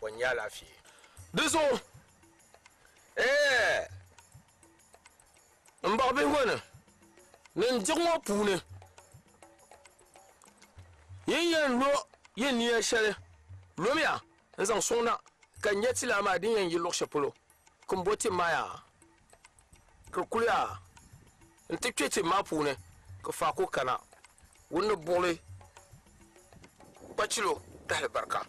Wanya lafiya. Dizo. Mbabe wona. Nin jigmo puune. Yen lo yen ni shele. Lo miya nzan sona kan yeti la ma din yen yi lokse polo. Kumboti maya. Kukuya. Ntikweti ma puune. Ko fa ko kana. Wonno bole. Bachilo dal barka.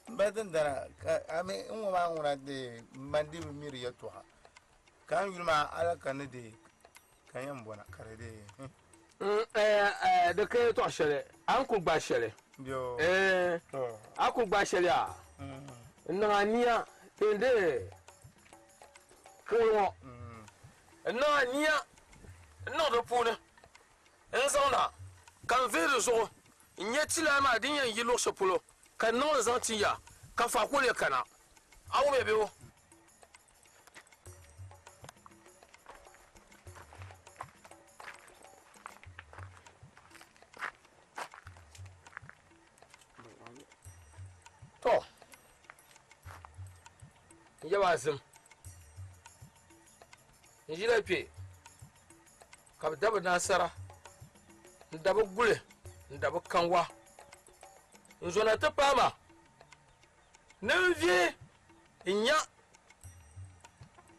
Badan dara ame umma ngura de mandi miri yato ha kan yulma ala kan de kan yan bona kare de de ke to shele an ku gba shele bio an ku gba shele a na nia tende ko na nia no do puna en zona kan vere zo nyeti la ma din yan yilo shopolo kan no zantiya ka fa ko le kana awu me bewo to yawa zim njila pe ka daba nasara ndaba gule ndaba kanwa nzona ta pama nevie nya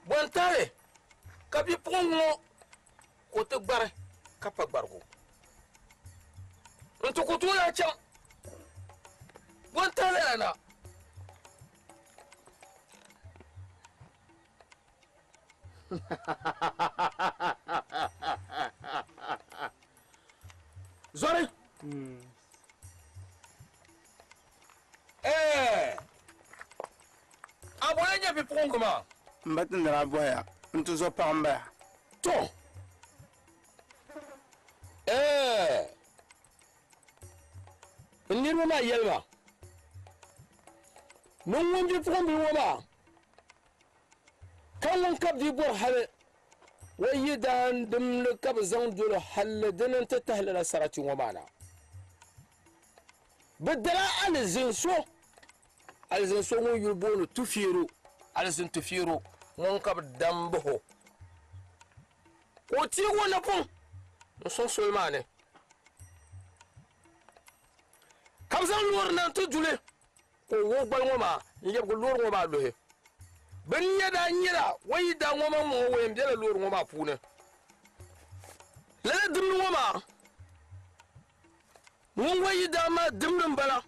bontare kabi pongo ko te gbare kapa gbargo nto ko to ya cha bontare ana Zore abonanya bi pongo ma mbatin dara boya ntu zo pamba to nirma ma yelma non wonji pongo woma kan won kabdi bor hale wayidan dum le kab zan dul hal danan ta tahlala sarati woma na بدلا الزنسو الزنسو مو يبونو تفيرو الزن تفيرو منكب دمبو وتي ولا بون نسون سلمانه كمزان لور نانتو جولي ko gbal ngoma yeb go lor ngoma lohe ben yada nyira wayida ngoma mo wem de lor ngoma pune la dum ngoma mun wayi dama dimrin bala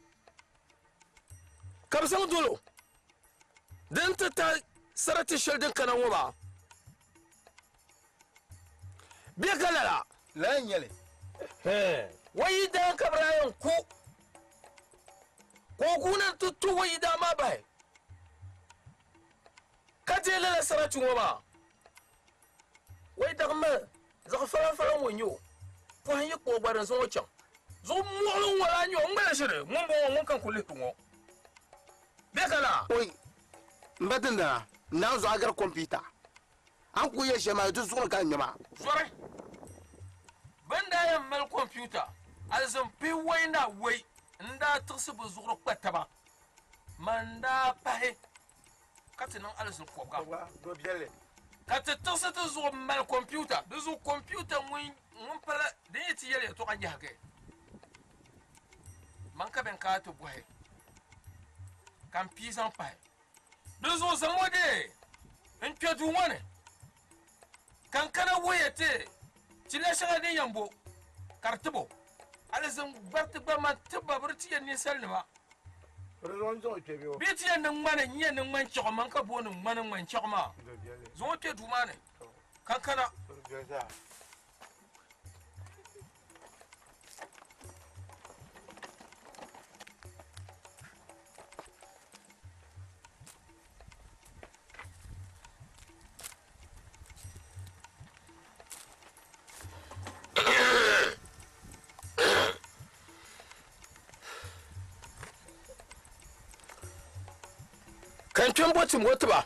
kamsan dolo dan ta sarati sheldin kana woma bi kalala la nyele wayi da kabrayan ku ko kunan tuttu wayi dama bai kaje la sarati woma wayi da ma za fara wonyo ko han yi ko gbaran so chan zo molon wala nyo ngala shire mun bo mun kan kulli tungo be kala oi mbatin dara na zo agar computer an ku ye shema to zo kan nyama sore banda ya mal computer alzam pi wayna way nda tirsi bu zugro kwataba manda pahe katinan alzam ko ga do biele katte tirsi to zo mal computer do zo computer mun pala de yiti yele to kan jahage manka ben ka to boy kan pisan pai dozo zamode en pedu wane kan kana woyete tile shaga din yambo kartubo alazan bartu ba ma tibba burti yan ni salma ronzo tebio biti yan nan mana nyen nan man choko manka bonu manan man choko ma zo pedu mane kan kana kan tun botin wata ba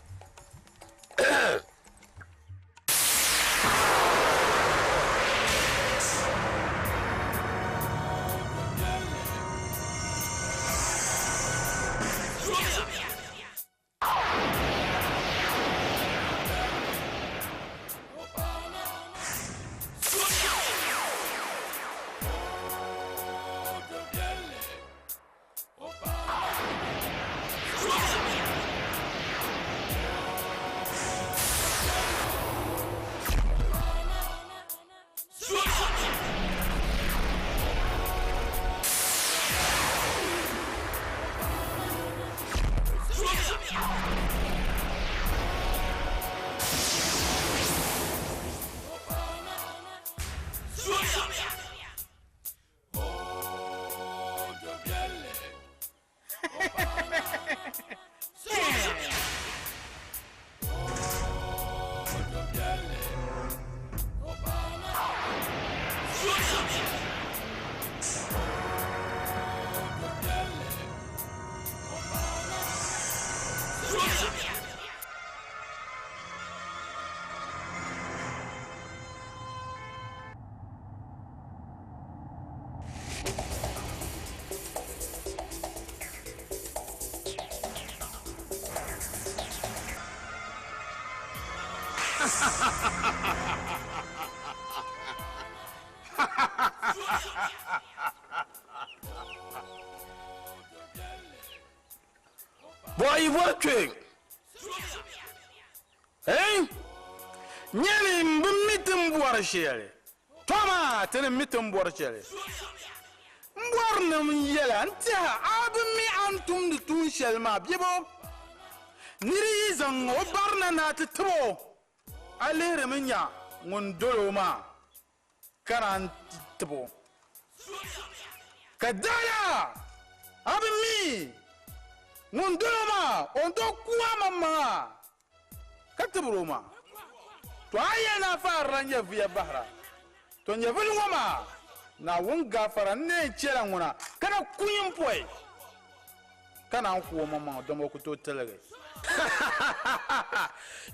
Boy, working. Hein? Nyali mbimitim boarshele. Toma tene mitim boarshele. Mbornum yela ntia abimi antum de tun shelma biebo. Niri zang obarna na tbo. Alere minya ngondolo ma. Karan tbo. Kadaya abimi ngondolo ondo kuwa mama. Katbroma. To ayana fara nya via bahra. To nya ngoma na wonga fara ne chela ngona kana kunyim poy. Kana ku mama domo ku to telege.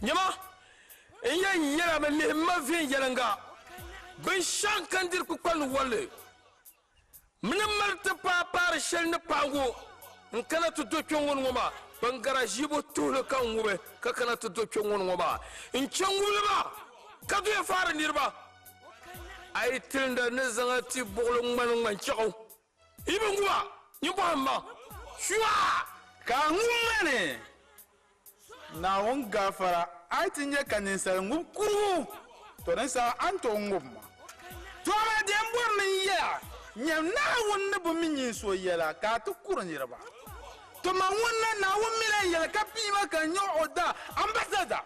Nyama iya yera me le ma fi yeranga. Bin shankandir ku kwal wale. Mina marta pa par shel ne pango. Nkana to do kyongon ngoma. Bangara jibo tulu kan ngube ka kana to do kyongon ngoma. In changule ba ka do fara nirba. Ay tilda ne zanga ti bolo man chaw. Ibe ngwa nyimbo amma. Shua Ka ngumene. Na wonga fara aitinye kaninsa ngukuru. To nsa anto ngumma. To ma de mborni ya. Nyam na wonne bo minyin so yela ka to kurun yirba. To ma wonna na womile yela ka pima kan yo oda ambassador.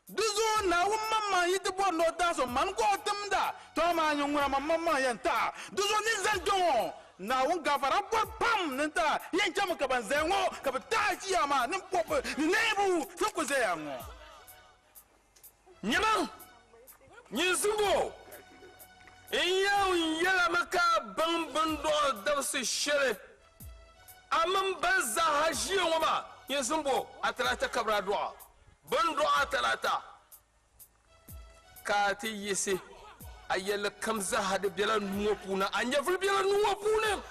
Duzo na wumma yidbo no da so man ko tumda. To ma nyungura mamma yanta. Duzo ni zanto. Na wonga fara bo pam nta yen cham ka ban zengo ka ta ji ama nim pop ni nebu so ko zeyango. Nyama nyisubo iyaw yela maka bambando dabsi shere amam bazza haji ngoma nyisubo atalata kabra doa bando atalata kati yisi ayel kamza hade bela nuopuna anyaful bela nuopuna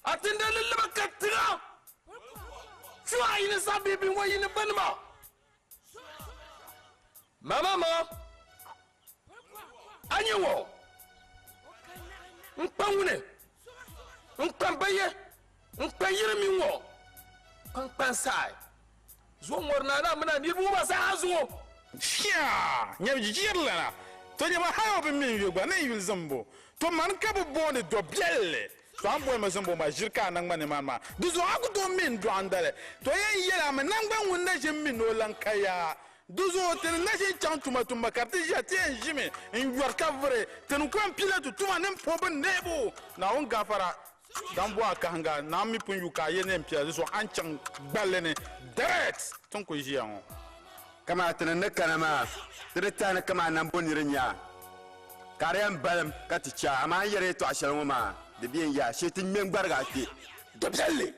atenda lele bakatra chwa ina sabibi wa ina banma mama anyewo nkpangune nkpambaye nkpayire minwo nkpansai zo morna na mena ni bu ba sa zo Fia, nyabjirla. To nyama hayo be min yogba na yul zambo. To man ka bo bonde do bielle. To an boy ma zambo ma jirka nan mane mama. Duzo aku do min do andale. To yen yela ma nan gban wonna jem min no lankaya. Duzo ten na je chantuma tumba carte jati en jime en yorka vrai. Ten ko en pilote tuma nem poben nebo. Na on gafara. Dan bo aka hanga na mi pun yuka yen en pia so an chang balene direct ton ko jian. Kama tana kanama tana kama nan bonirinya kariyan balam katicha ama yare to ashalmo ma de bien ya shetin men gbarga ti de belle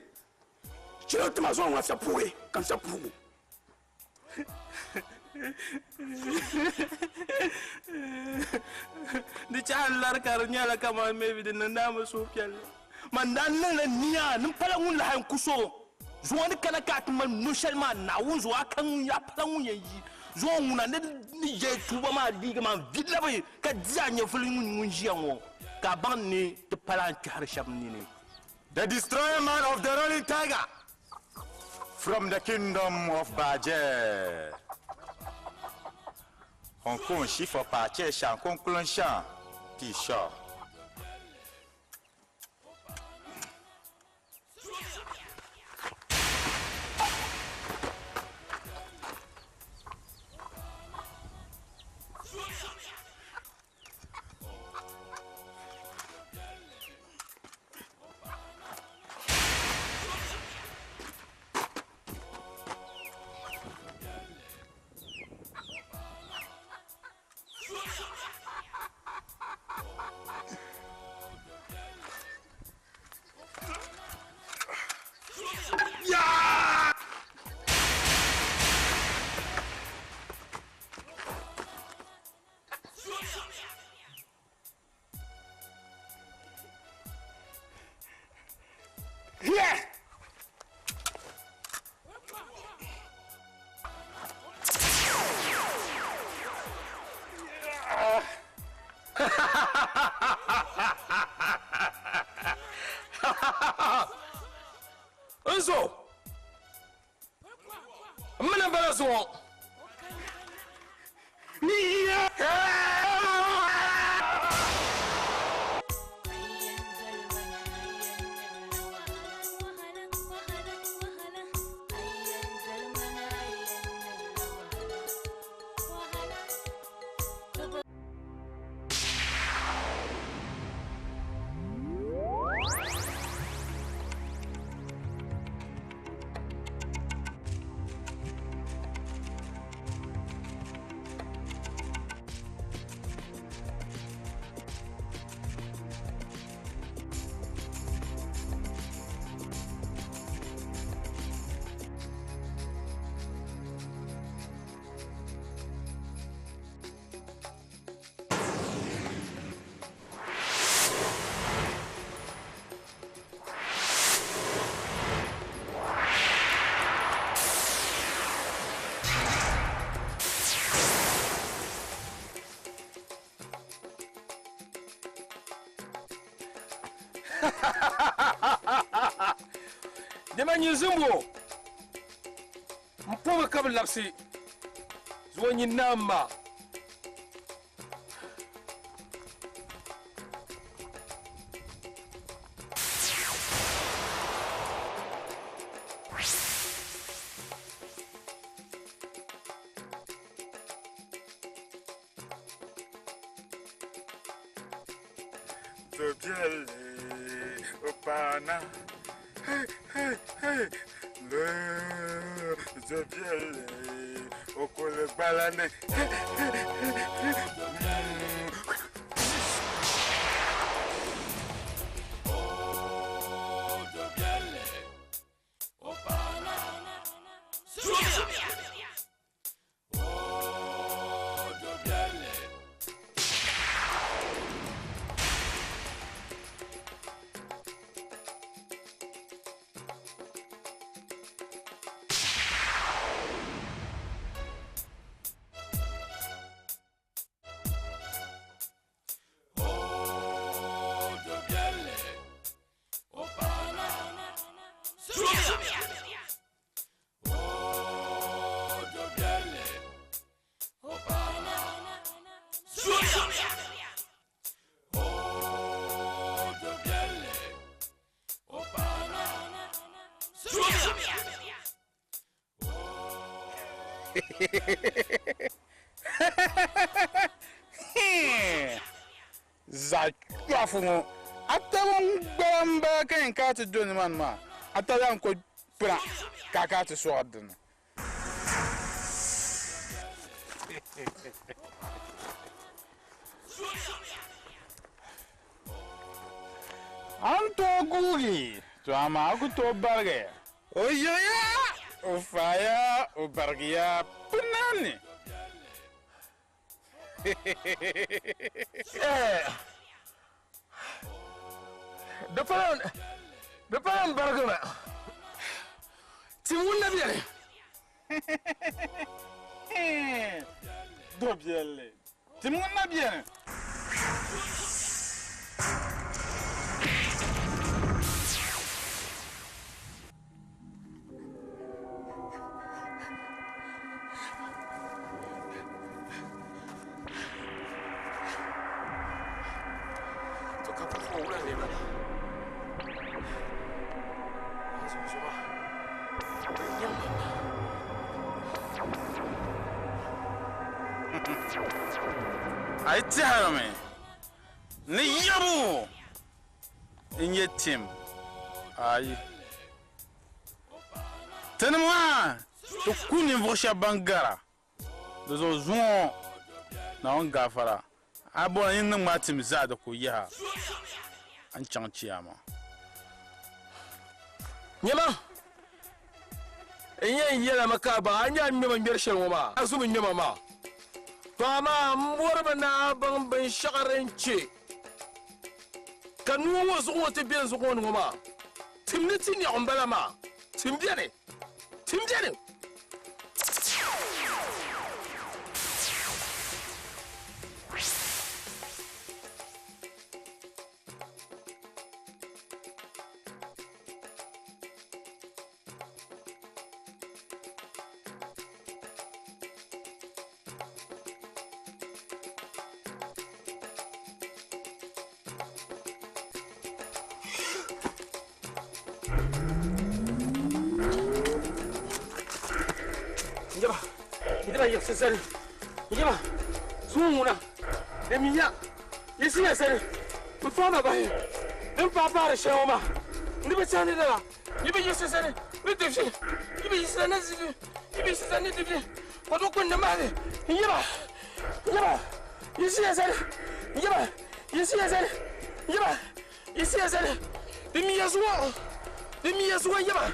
chiro tuma zo wa sa pourri comme ça pour di chan lar kar nyala kama mebi de nanda so kyal man dan la niya nim pala ngun la han kuso zuwani kana kat man no shalma na wun zuwa kan ya pala ngun yi zuwa nguna ne ni je tuba ma diga ma vidla bay ka janya fulin ngun jianwo ka ban ni te pala kar shamni ni the destroyer man of the rolling tiger from the kingdom of Bajer. Hong Kong chiffre par Cheshire, Hong Kong chan, T-shirt. Here! Enzo! Mana bala so. Dema nyizumbo. Mpoma kabla lapsi. Zwanyi namba. Zobiele opana. Hey, hey, hey. Le Zobiele okole balane. Zafumo atawan gbamba kan ka ti doni man ma atayan ko pra ka ti so adun anto gugi to ama ku to barge oyoya o faya o bargiya punani The pan burger. Timun Nabiel. Dobielle. Timun Nabiel. I tell me, ni yabu in your team. Aye, tenez-moi, to kuni vosha bangara. Dozo zon na on gafara. Abo yin ma team zada ko ya. An chanchiyama. Nyama. Enye yela makaba anya nyama ngershe ngoma. Azumi nyama ma. Fama mborba na ban shakarenche. Kanu wasu wata biyan su ngoma. timni tini on balama timbiane Iba yesesere. Iba sumuna. Emiya. Yesesere. Mfama bae. Mpapa shoma. Ndibe chane dala. Iba yesesere. Bidefshi. Iba yesesere zivi. Iba yesesere divi. Kodo kunna male. Iba. Yesesere. Iba. Yesesere. Iba. Yesesere. Demiya zuwa iba.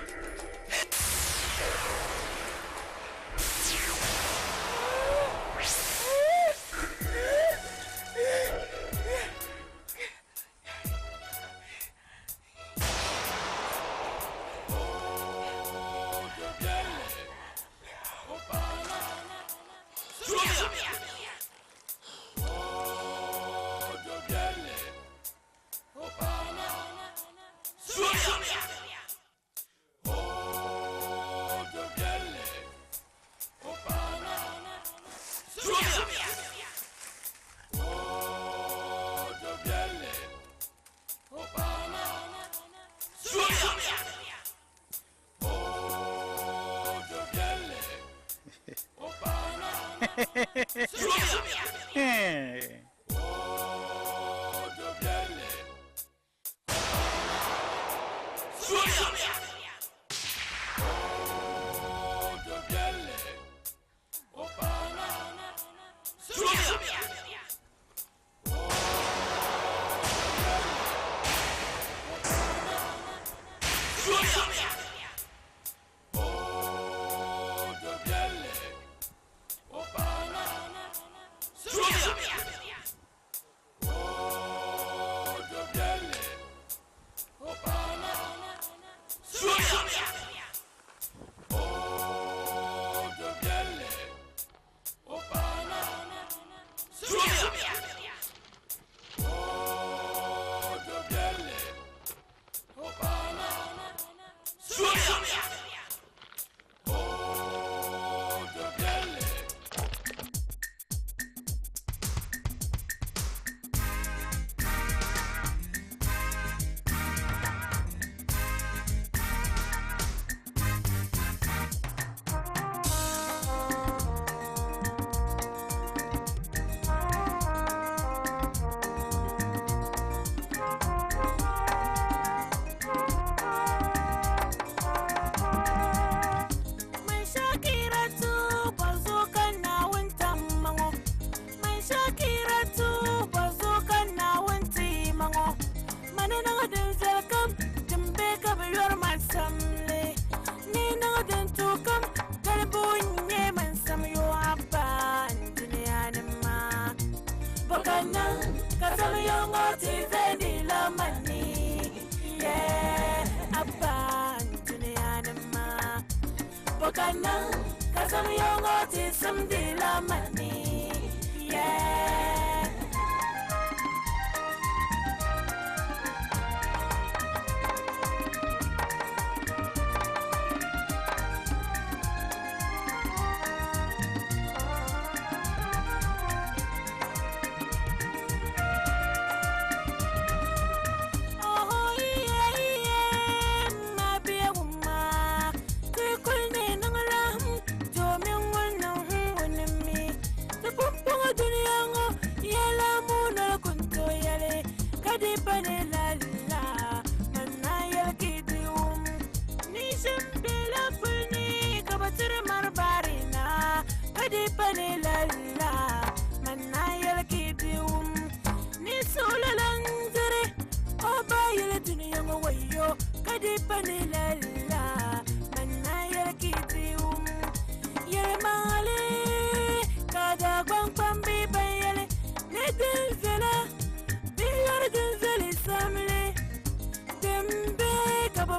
Dembe kaba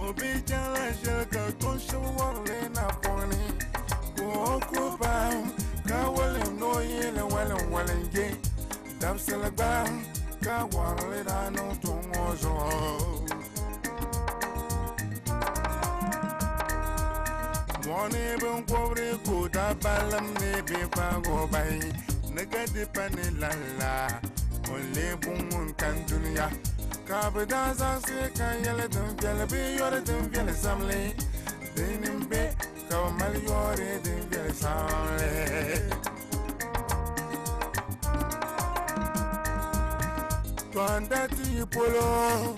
Obijala shelka konsho wale na poni. Kuokubam ka wale no yele wale nge. Dabsela bam ka wale da no tongozo. Mwani bon pobre kuda balam ne be pago bay. Nagadi panilala. Only boom can dunya. Kabda zansi kan yele dum vyele be yore dum vyele samle. Denim be kamal yore dum vyele samle. Twanda ti polo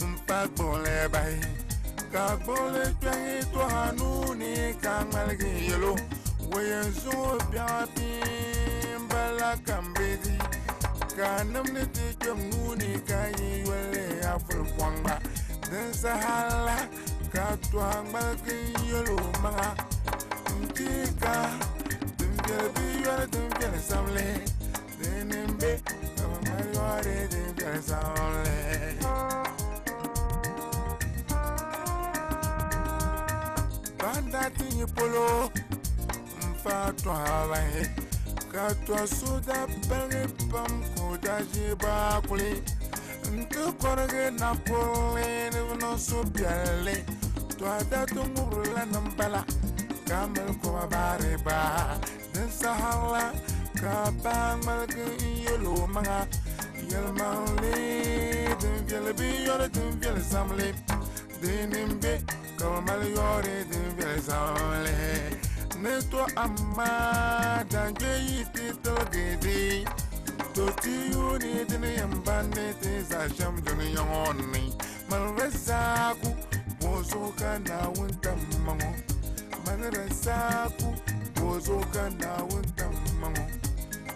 mpak bole bay. Kak bole twangi to hanuni kamal gi yelo. Wayen zo biapi mbala kambedi. Kanam ne te kem nuni kayi wele afur kwanga den sahala ka twanga ke yelo manga ntika dum bi yore dum samle denembe kama yore dum samle banda ti polo mfa twala Katwa suda bere pam koda jiba kuli Ntu korge na pole no subiale Twa da tungurula nambala Kamel kwa bare ba Den sahala Kabang malke yelo manga Yel mangli Den vyele bi yore den vyele samle Denimbe Kamal yore den vyele samle Neto amma dange yiti togedi Toti yuni dini yambane te zasham duni yoni Malresaku bozoka na wuntamango Malresaku bozoka na wuntamango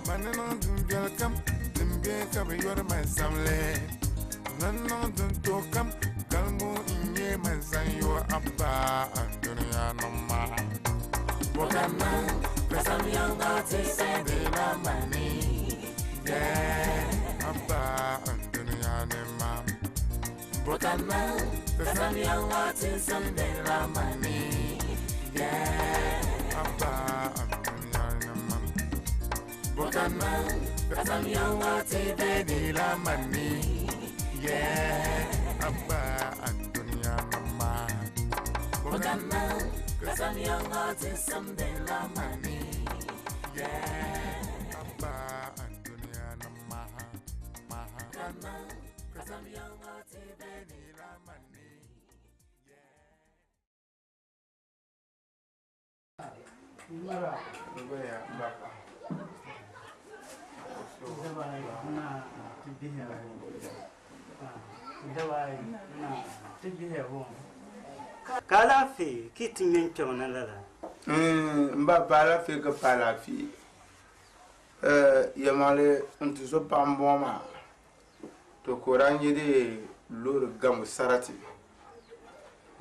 Manana dumbyal kam dumbye kabe yor mansamle Nana dunto kam kalmo inye mansan yo abba Dunia nama Bokaman, cause I'm young, but it's saving my money. Yeah, Abba, Antonia, Mom. Bokaman, cause I'm young, but it's saving my money. Yeah, Abba, Antonia, Mom. Bokaman, cause I'm young, but it's saving my money. Yeah, Abba, Antonia, Mom. Bokaman. Cause I'm young, but it's something like money. Yeah. Abba, Antonia, Maha. Cause I'm young, but it's baby like money. Kala fe kiti mincho na lala. Mba bala fe ka pala fi. Yamale untu so pamboma. To koranyi de lor gam sarati.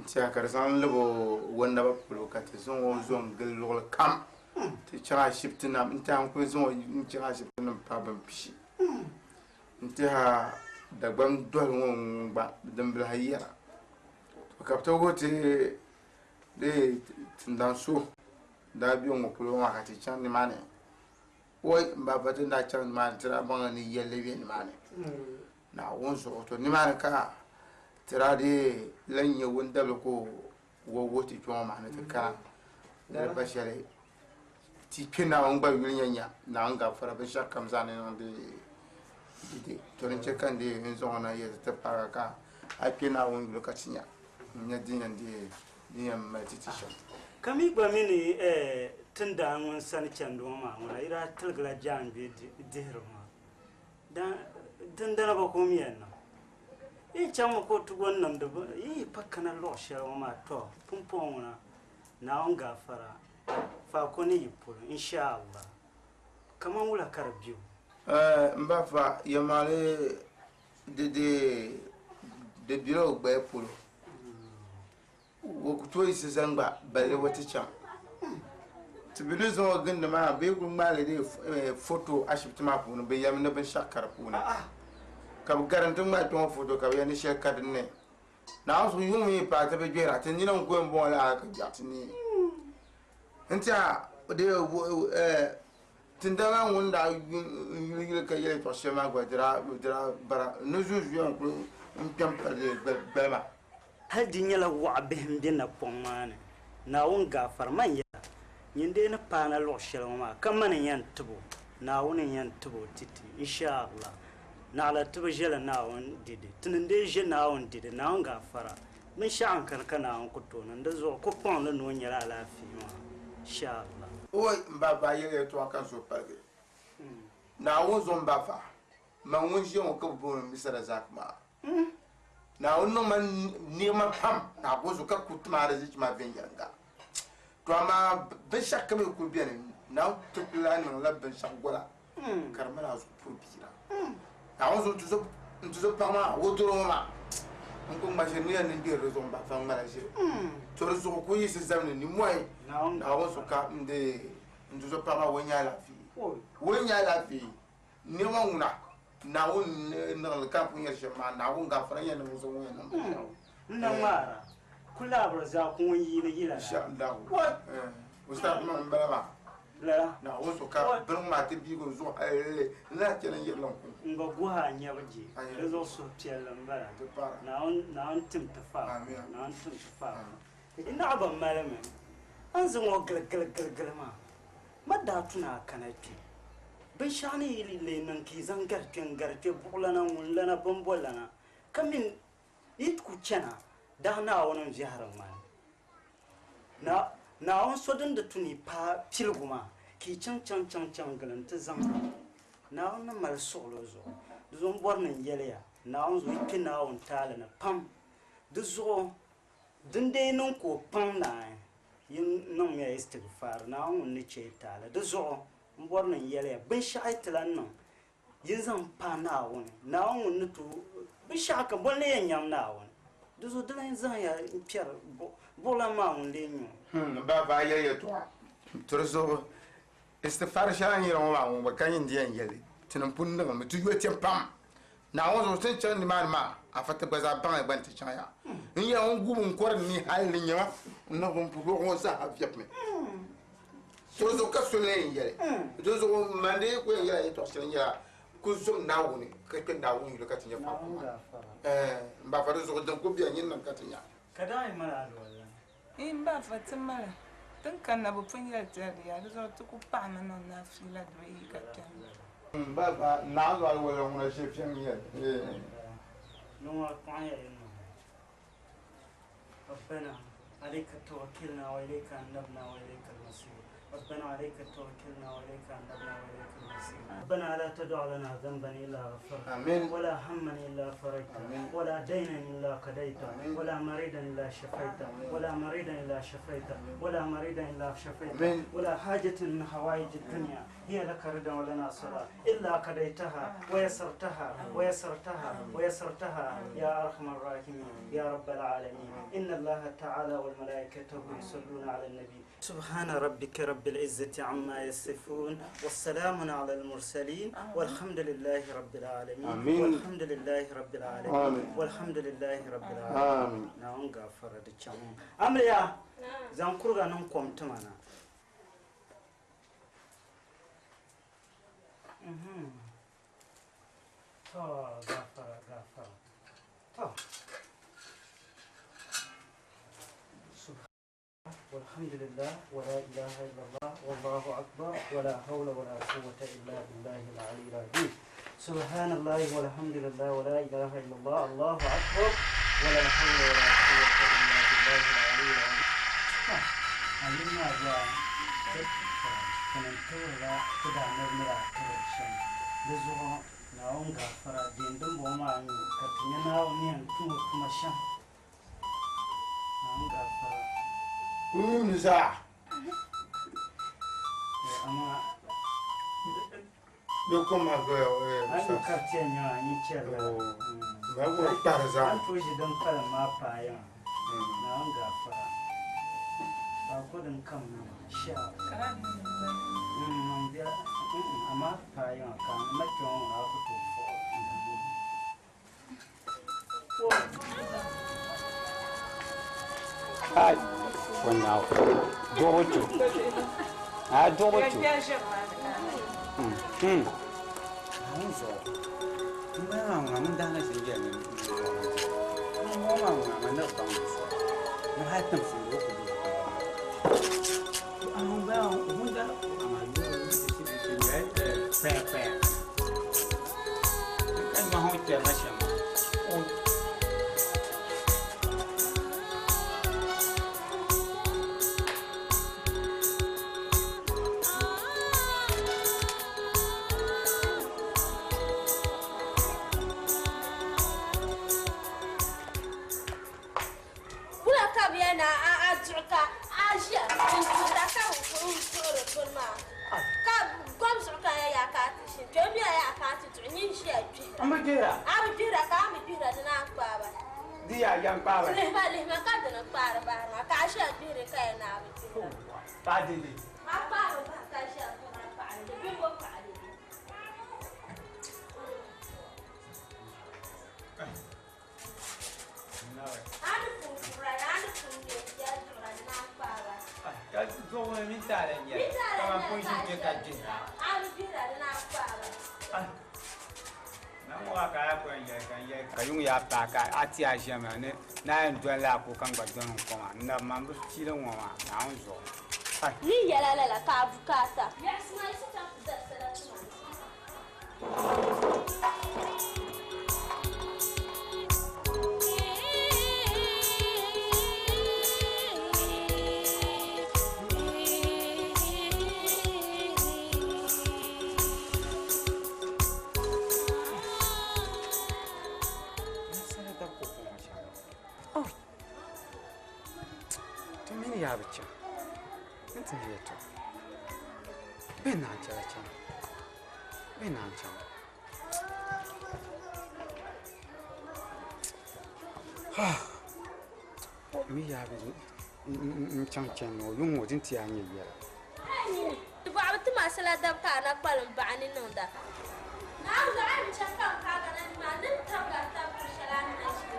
Nti akarsan lebo wanda ba pulu kati zon gel lol kam. Ti chara shiptina nta ko zon chara shiptina pa ban pishi. Nti ha dagbam dol ngon ba dambla hayya. Kapto gote de tindanso da bi on pulu ma kati chan ni mane. Woi mbaba da chan mane tra banga ni yelle bi ni mane. Na wonso to ni mane ka tra de lanye wonda ko wo woti to ma ne ka da ba shere ti kina on ba nya na anga fara ba shakam zane no de to ne chekan de nzo na ye ta para ka a kina on lokacin nya dinyan meditation Kami ba mini tunda ngon san chando ma wala ira tilgla jambe dihro ma dan ba ko miyan no in chamo ko tu wannan da yi pakana lo shara ma to pumpon na on gafara fa ko ni yipul insha Allah kaman wala karbiyo mba fa yamale de biro gbe pulo wo kuto isi zangba bale wata can tibilu zo ganda ma be gun male de photo ashibti ma punu be yam na ben shakar punu ka garantun ma to photo ka yani shakar ne na so yu mi pa ta be gbera tin ni na ko mbo la ka ja tin ni ntia de tindanga wunda yiri ka yele to shema gwa dira bara no juju yan ko mpam pa de belma hal di nyala wa bihim dina pongmane na won gafar man ya nyinde na pana lo shelma kamane yan tubo na won yan tubo titi insha Allah na ala tubo jela na won dide tuninde je na won dide na won gafara min sha'an kan kana won kuto nan da zo ko pon no nyala lafi ma insha Allah oi mbaba yele to kan so palge na won zo mbafa man won je on ko bo misara zakma na won no man ni ma pam na gozo ka kutma rezich ma venjanga to ama be shakka me ko bien na to plan la ben shangora karmala zo probira na won zo tuzo pama wodoro ma ko ma je ni ni de raison ba fa ngala je to rezo ko yi se zamne ni moy na won so ka nde tuzo pama wonya la fi wonya la fi ni ma nguna na won na ka punya shema na won ga fara yana muso won na mara kula bra za kun yi na gila insha Allah ustad man bala la na won so ka bin ma te bi go zo la kenan yelon ku nga guha nya baje da zo so tiyalan bara na on tim tafa na on tim tafa ina ban malama an zan wa galgal ma da tuna kanati bin shani le nan ki zangar garte bulana mulana bombolana kamin it ku cana da na wannan ziharan ma na on sodin da tuni pa pilguma ki can galanta zan na on mal solo zo bornan yeleya na on zo kina on tala na pam du zo dinde non ko pam na yin non ya istighfar na on ni ce tala du zo bornan yeleya bin shaitlan nan yin zan pa na on na on ni to bin shaka bolle yanyam na on du zo dilan zan ya pier bola ma on le nyu ba yele to zo istighfar shan yi ron wa ba kan yin diyan yele tinan pun da mu tu yote pam na won zo tin chan ni ma afata gbaza ban ban ti chan ya in ya on gubun kor ni halin ya na gon pu gon sa afiap me to zo ka so le yele to zo mande ko ya to shan ya ku zo na woni ka na woni lo ka tin ya pa mba fa zo dan ko biya yin nan ka tin ya kada ai mara wala in ba fatima tun kan na bu pun ya tare ya zo to ku pa na na fila do yi ka tan ba na zo wala wona chef yan ya نوع معين ربنا عليك توكلنا وإليك أنبنا وإليك المصير ربنا عليك توكلنا وإليك أنبنا وإليك المصير ربنا لا تدع لنا ذنبا إلا غفرته ولا هما إلا فرجته ولا دينا إلا قضيته ولا مريضا إلا شفيته ولا مريضا إلا شفيته ولا مريضا إلا شفيته ولا حاجة من حوائج الدنيا هي لك رضا ولنا صلاة إلا قضيتها ويسرتها يا أرحم الراحمين يا رب العالمين إن الله تعالى وملائكته يصلون على النبي سبحان ربك رب العزة عما يصفون والسلام على المرسلين والحمد لله رب العالمين والحمد لله رب العالمين والحمد لله رب العالمين نعم غفر دچام أمريا زانكورغا نكم تمانا غفر والحمد لله ولا إله إلا الله والله أكبر ولا حول ولا قوة إلا بالله العلي العظيم سبحان الله والحمد لله ولا إله إلا الله الله أكبر ولا حول ولا قوة إلا بالله العلي العظيم علمنا جاء كننتور لا تدع نرمرا كرشان لزوها ناوم غفرا دين دم بوما عني كتنيا ناوم ينكو كمشان ناوم غفرا Nisa. Ama Yo koma go an kartiya nya ni cera. Ba go tarza. An toji dan kala ma paya. Na an gafara. Ba ko dan kam na sha. karan Biya ama paya kan ma kyon a ko to fo. Ai, wannan dogoto. A dogoto. Mun dana shi ya ne. Mun ma na ba mu. Mun hatta su ko ku. Mun da pé. Kan ma hote na shi ma. Dia yang power. Lima kan dengan para kasih diri kayak nabi. Tadi ni. Apa kasih para tapi bukan para. Ada pun dia jualan apa? Kalau kau minta lagi. Kalau kau sih kaji. Ada jualan apa? Kayung ya paka ati ajama ne na ndwa la ko kan gba don ko ma na mambu ti le won ma na onzo ni yala la ka bukata yes my sister da salatu ya bicha entin yeto ben na chacha ben na cha ha mi ya bi chang chang no yung wo tin ti anya ya ba ba ma sala dab ka na palan ba ni non da na ga an chaka ka ga nan ma nan ta ga ta ku shala na shi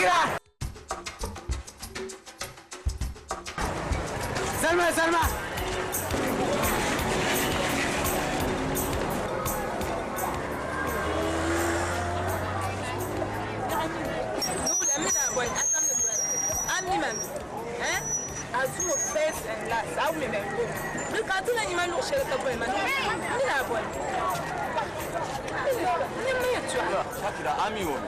Shakira! Salma, Salma! Azul face and last. I'll remember. Look at the animal shell up in my Shakira, I'm you.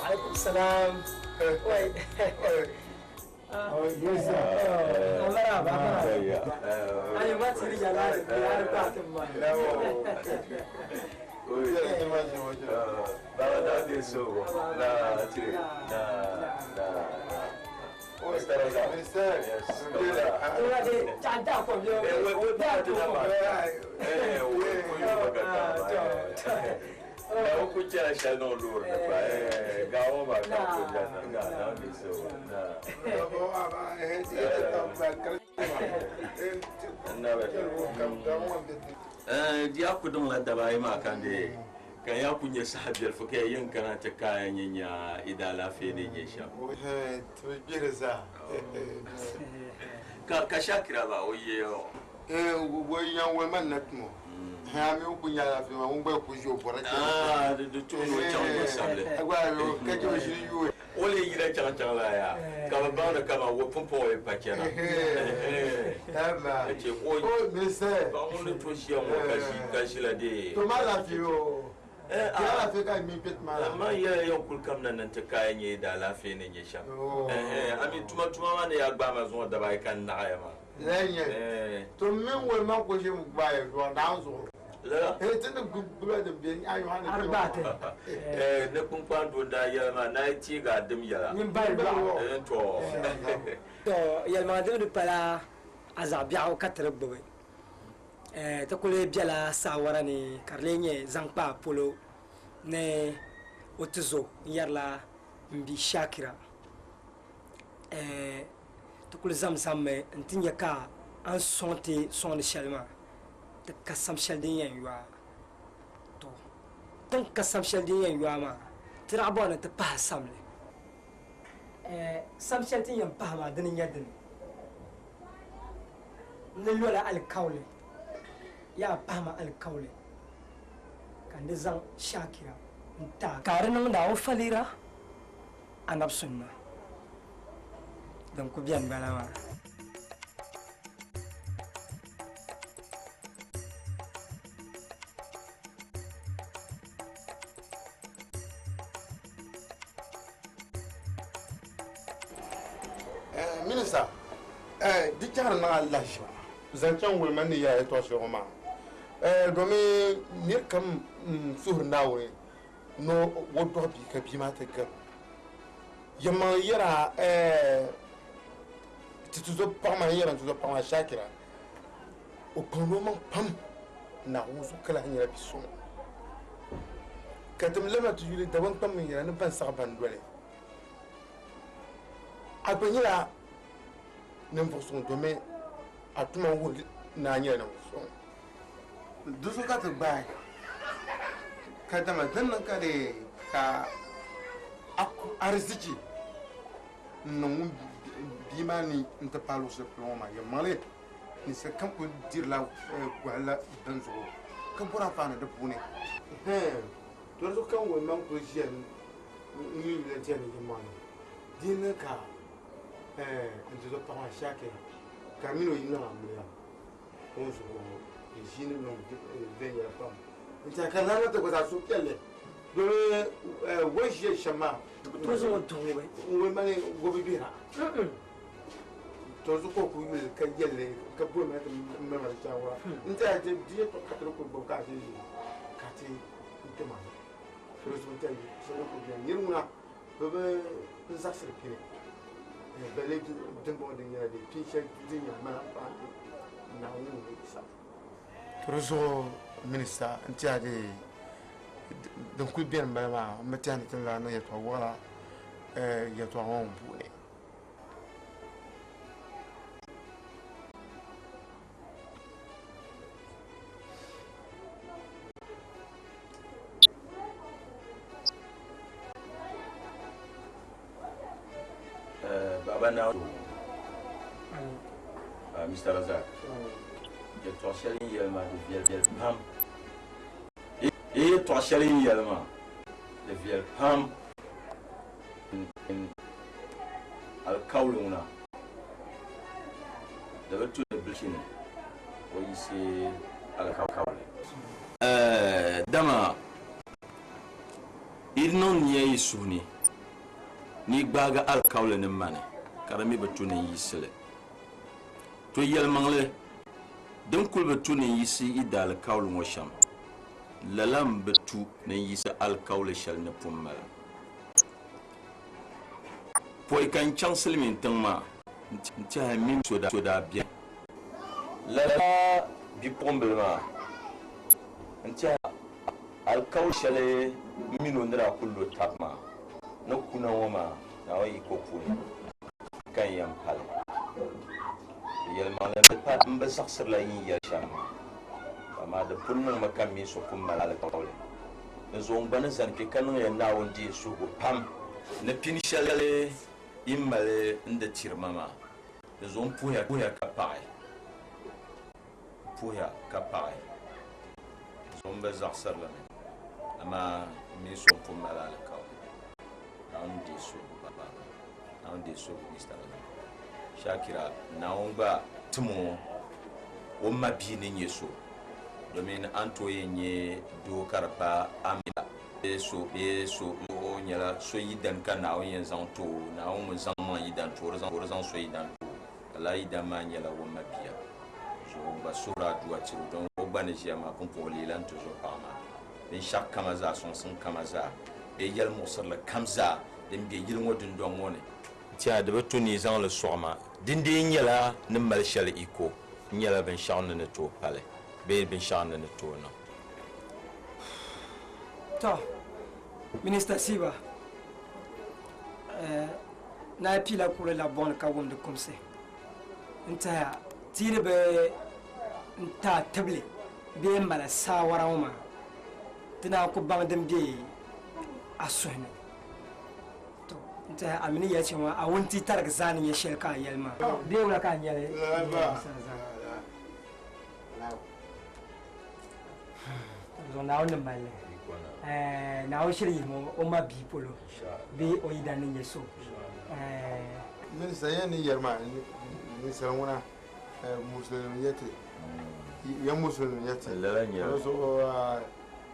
عليكم السلام. مرحبا أنا ما تريد جلالة أنا بعتم ما لا ديسو لا تري لا dia ku dong la daba ma kande kan ya kunye sahabiyar fuke yin kana ta kayan yinya idala fe ne ye sha to girza ka Shakira ba oye yo wo yan wo man natmo ha mi ku nya la fe ma ngba ku jo bora de to no chang sable agwa yo ka jo shi yu ole yira chang la ya ka ba na ka ma wo pompo e pa kena ama ce ko me se ba mun to shi mo ka shi la de to ma la fi yo la fi ka mi pet ma amma ya kul kam nan ta kayan yi da lafiya ne ya sha ami tuma ma ne ya gba ma zo da bai kan na ya ma lenye to min wo ma ko shi mu gba e do da zo la tin ku bula da bi ayu han arbate ne kun kwando da ya ma na ci ga dim ya min bai ba to yalma da pala azabia o katrebe ta kule biala sawarani karlenye zankpa polo ne otuzo yarla mbi Shakira ta kule zamzam ntinya ka an sonte son shelma ta kasam sheldin yan yuwa to tan kasam sheldin yan yuwa ma tira bona ta pa samle sam sheldin yan pa ma dinin yadin ne lola alkaule ya pama alkaule kan da zan Shakira ta karin da wa falira anab sunna dan ku biyan balawa minisa dikar na Allah shi zancen wulman ne ya yi toshe kuma domin ne kam suhur nawe no wadda bi ka bi mata gam yamma yara tutuzo pama yara tutuzo pama Shakira o kono man pam na wuzu kala hanyar bi so katam lama tujuli da wan pam yara ne ban sa ban dole abanyira nem fosun domin atuma wuri na nyɛ na so dusu ka te bai ka dama danna ka de ka arziki non bimani nta palo se ploma ya male ni se kampo dir la gwala danzo ka bura fana da pune to so kan wannan ko jiyan ni le tiyan ni mani dinna ka nto pa Shakira camino ina amlia onso jini no venha pam nta kana ta ko ta su kele do woje shama to so to we mane go bibira to so ko ku yule ka yele ka bo me me ma chawa nta je die to ka ko bo ka ti nte ma so so nta so ko bien yiruna bebe zaksir kiri bele dingo din ya de tisha din ya mala pa na wu sa trozo minister ntia de donc ku bien ba metian tin la no ya to wala ya to on bune Baba now, Mr. Razak, je t'en chéris également de vielle pam. Et t'en chéris également de vielle pam. Al-Kauluna. De retour de Blchine. Oui, c'est Al-Kauluna. Dama, il n'en y a souveni. Ni gbaga alkawle ni mane karami betu ne yisile to yelmangle den kul betu ne yisi idal kawlu ngosham lalam betu ne yisi alkawle shal ne pummal poy kan chancel min tangma ntia min soda bien lala bi pomblema ntia alkawle shale mino ndra kullu tapma no kuna woma na wa iko puni kan yam pale yelma le pat mbe saxir la yin yel sham ama de punna makam mi so kum malal tawle ne zon bana zan ke kan ya na wondi sugo pam ne pin shale imale nde tirmama ne zon puya ka pai zon be saxir la ama mi so kum malal naon de so Mr. Shakira naon ba tumo o mabini nyeso domin anto yenye do karpa amila so o nyala so yidan kan naon yen zanto naon mo zanman yidan to zan so yidan to la yidan ma nyala o mabia so ba sura duwa tiru don o bane jama kon ko lilan to so pama ben shak kamaza son sun kamaza e yel musar la kamza dem be yil ngodun don woni tia de betu ni zan le soma dinde nyela ne mal shal iko nyela ben shan ne to pale be ben shan ne to no to minister Siba na pila kula la bon ka wonde komse nta tire be nta table be mala sawara ma tina ko bang dem be asone to nta amini ya cewa a wunti targa zani ya shelka yelma be wala kan yale na on male na o shiri mo o ma bi polo be o idani nyeso min sayani yerma ni salanguna muslim yete ya muslim yete la nya so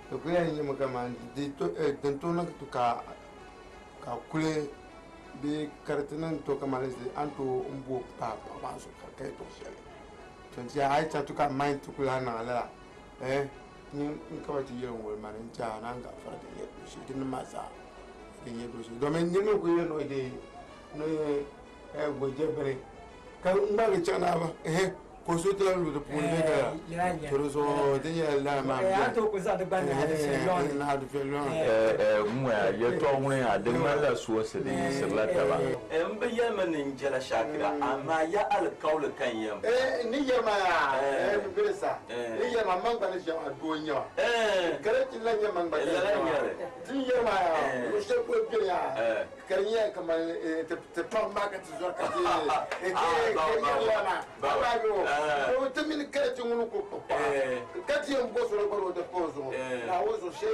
to kule ni mo kama di to dento na to ka kule be kartinan to kama les anto umbo pa so ka kai to shele to ntia ai ta to ka mind to kula na la ni ka ti yero wol man ntia na nga fara de yedo shi din masa de yedo shi do men ni no ko yeno de no go jebere ka mbaga chana ba ko so tla lu de pon be ga to so de ya la ma ya to ko za de ban na de felon na de felon mo ya ye to won ya de mala so se de sirla ta ba mbe yemen njala shakira ama ya al qawl kan yam ni yema be sa ni yema man ba ni jama do nya kare ti la yema man ba ti yema ya o se ko bi ya kariya kamar te pam ma ka ti zor ka ti yema ba ba go o te min kare ti ngunu ko papa ka ti en bo so ro ko de pozo na o so se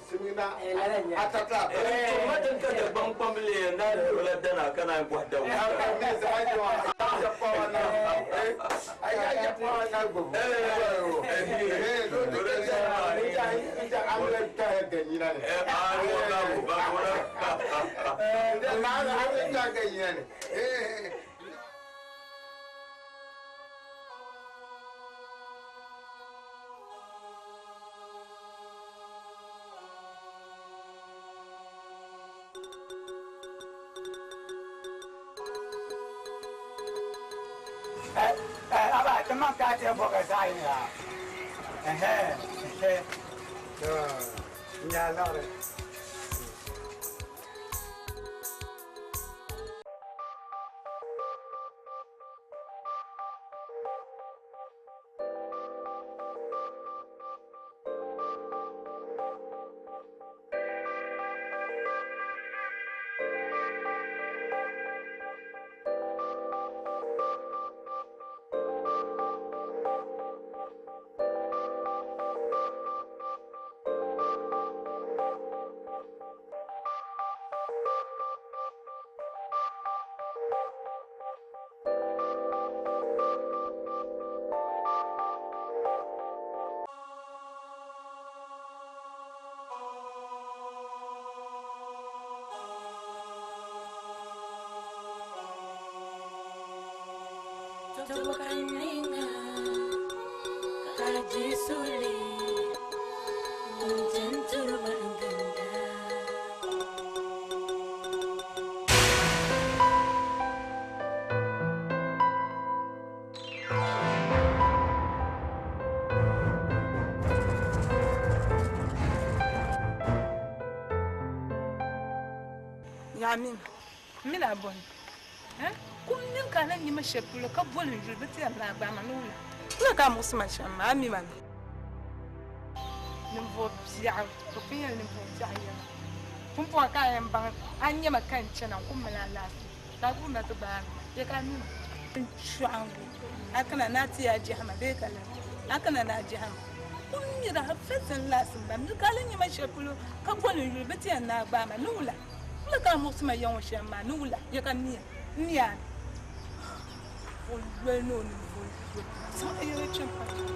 simina atata to madan ka da ban pamle na dole dana kana gwada wa me za ajo ya pa na ya pa na go do de za ija amle ta ga yina ne na go ba go na ma amle ta ga yina ne aba ta man ka ta boka sai ya ya lore Yamin, mina bon. Kum nin kana ni mashepule ka bolin jubati na ba manula. Na ka musma shama ami man. Nimvo biya, to pinya nimvo biya. Kum po ka yan bang anya makan chana kum malala. Ta kum na to ba. Ya ka ni. Shuangu. Akana nati ya jihama be kala. Akana na jihama. Kum ni da hafsan lasin ba. Mi kala ni mashepule ka bolin jubati na ba manula. La ka musma yon shama nula. Ya ka ni. Nia. Well known. So I hear a champion.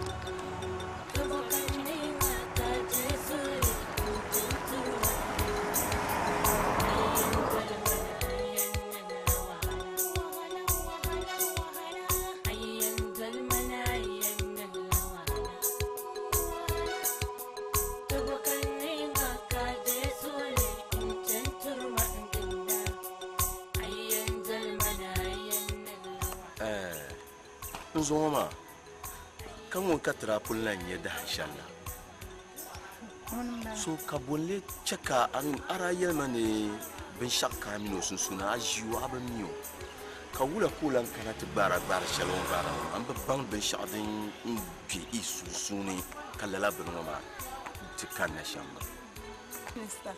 Zoma kan won ka tra pullan ya da inshallah so ka bonle cheka an arayel mane bin shakka mino sun suna ajiwa ban miyo ka wula kulan kana ta bara shalom bara an babban bin shadin bi isu sune kallala bin ma tikan na shamba Mister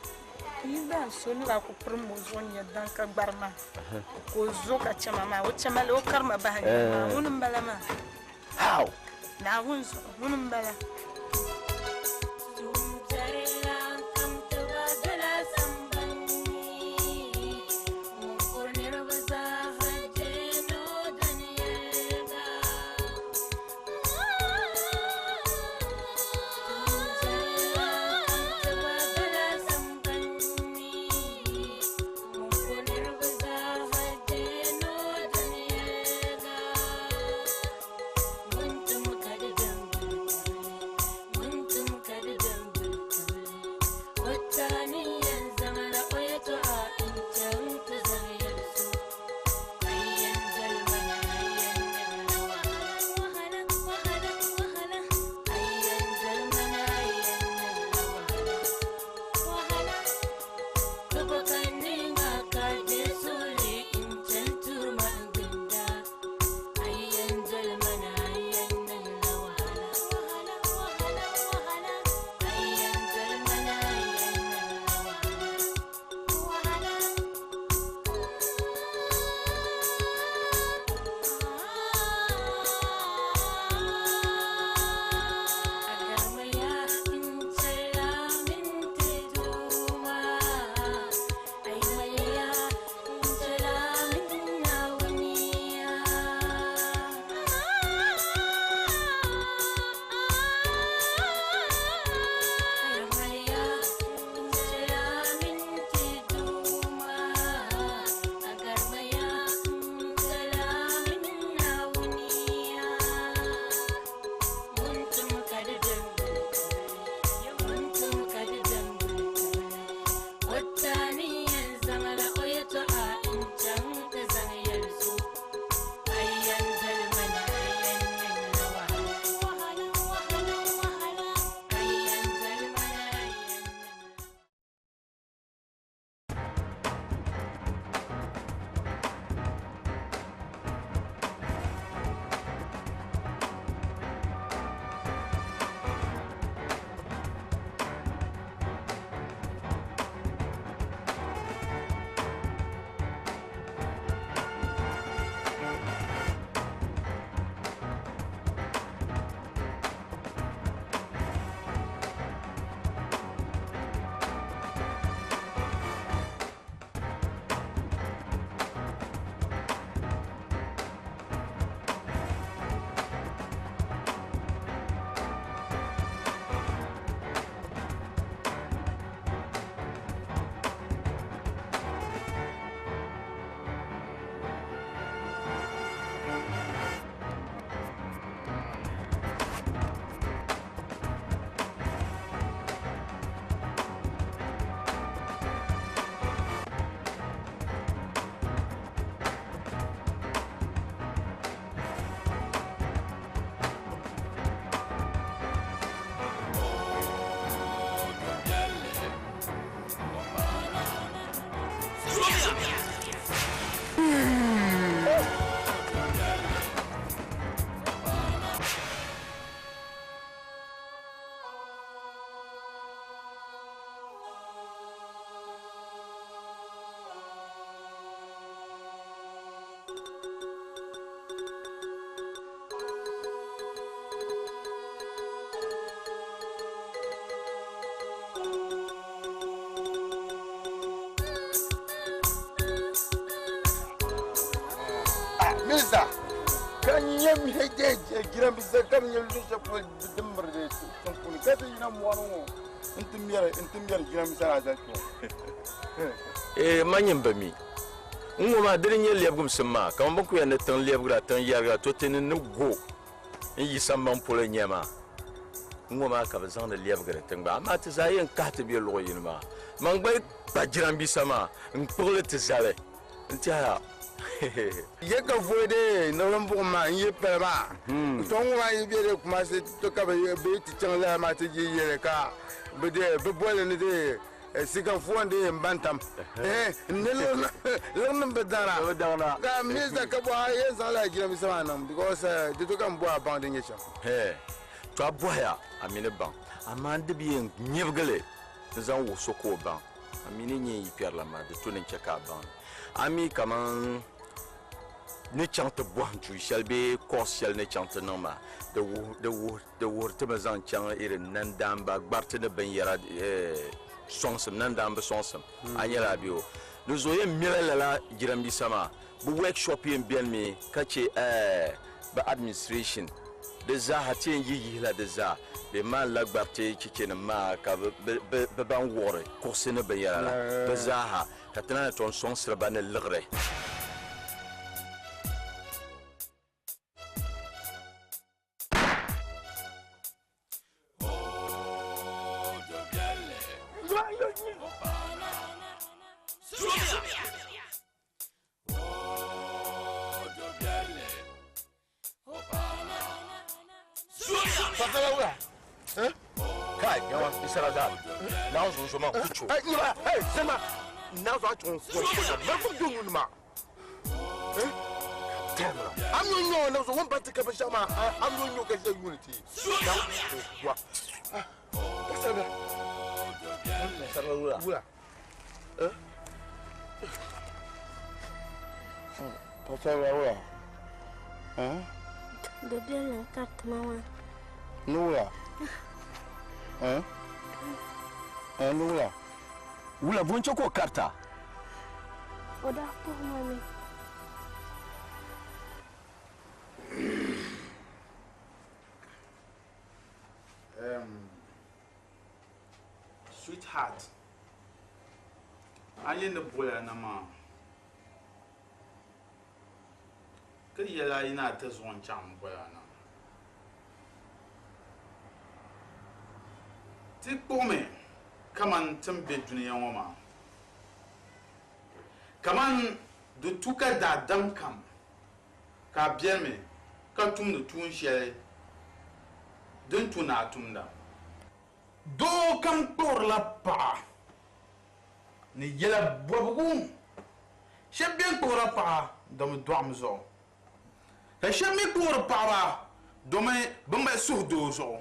Iba so ni ko promo zonya dan ka barma ko zo ka chama ma o chama lo karma ba ha hunun bala ma how na hunun bala Misa, kan yam hege giram bisa kan yam lusha ko dimbar de ton kun kata ina mwanu intim yar giram bisa azal ko manyem bami ngoma dirin lebgum simma kam ban ku ya ne tan lebgra tan yarga to tin ne go yi samman pole nyama ngoma ka bazan ne lebgra tan ba ma ta zayen ka ta bi lo yin ma man gbai ba giram bisa ma ngpole ta zale ntia ye ka fode no lambo ma ye pera ton wa ye be kuma se to ka be ti changla ma ti ye ka be de be bole ne de sika fonde mbantam ne lo be dara ka misa ka bo ye sala gira mi sama nam because de to kam bo abande nyesha to aboya amine ban amande bi nyebgale zan wo soko ban amine nyi pier la ma de to ne cheka ban ami kaman ne chante boantu shelbe korsel ne chante noma de wor te bazan chang ire nandamba gbarte ne ben yara sonsam nandamba sonsam anyala bio no zoye mirela la girambi sama bu workshop yen bien mi kache ba administration de za hatin yi la de za be man la gbarte chichene ma ka be ban wore korsene ben yara be za ha katana ton sonsra ban legre Wula boncho ko karta. Oda po mami. Sweetheart. Ayen the boy na ma. Kadi yala ina ta zuwan cham boy na. Ti pome. Kaman tembe duniya wama kaman du tuka da dam kam ka bielme ka tum du tun shele dun tuna tumda do kam por la pa ni yela bobu shebben por la pa dom doam zo ka shemme por pa ba dome bamba suhdo zo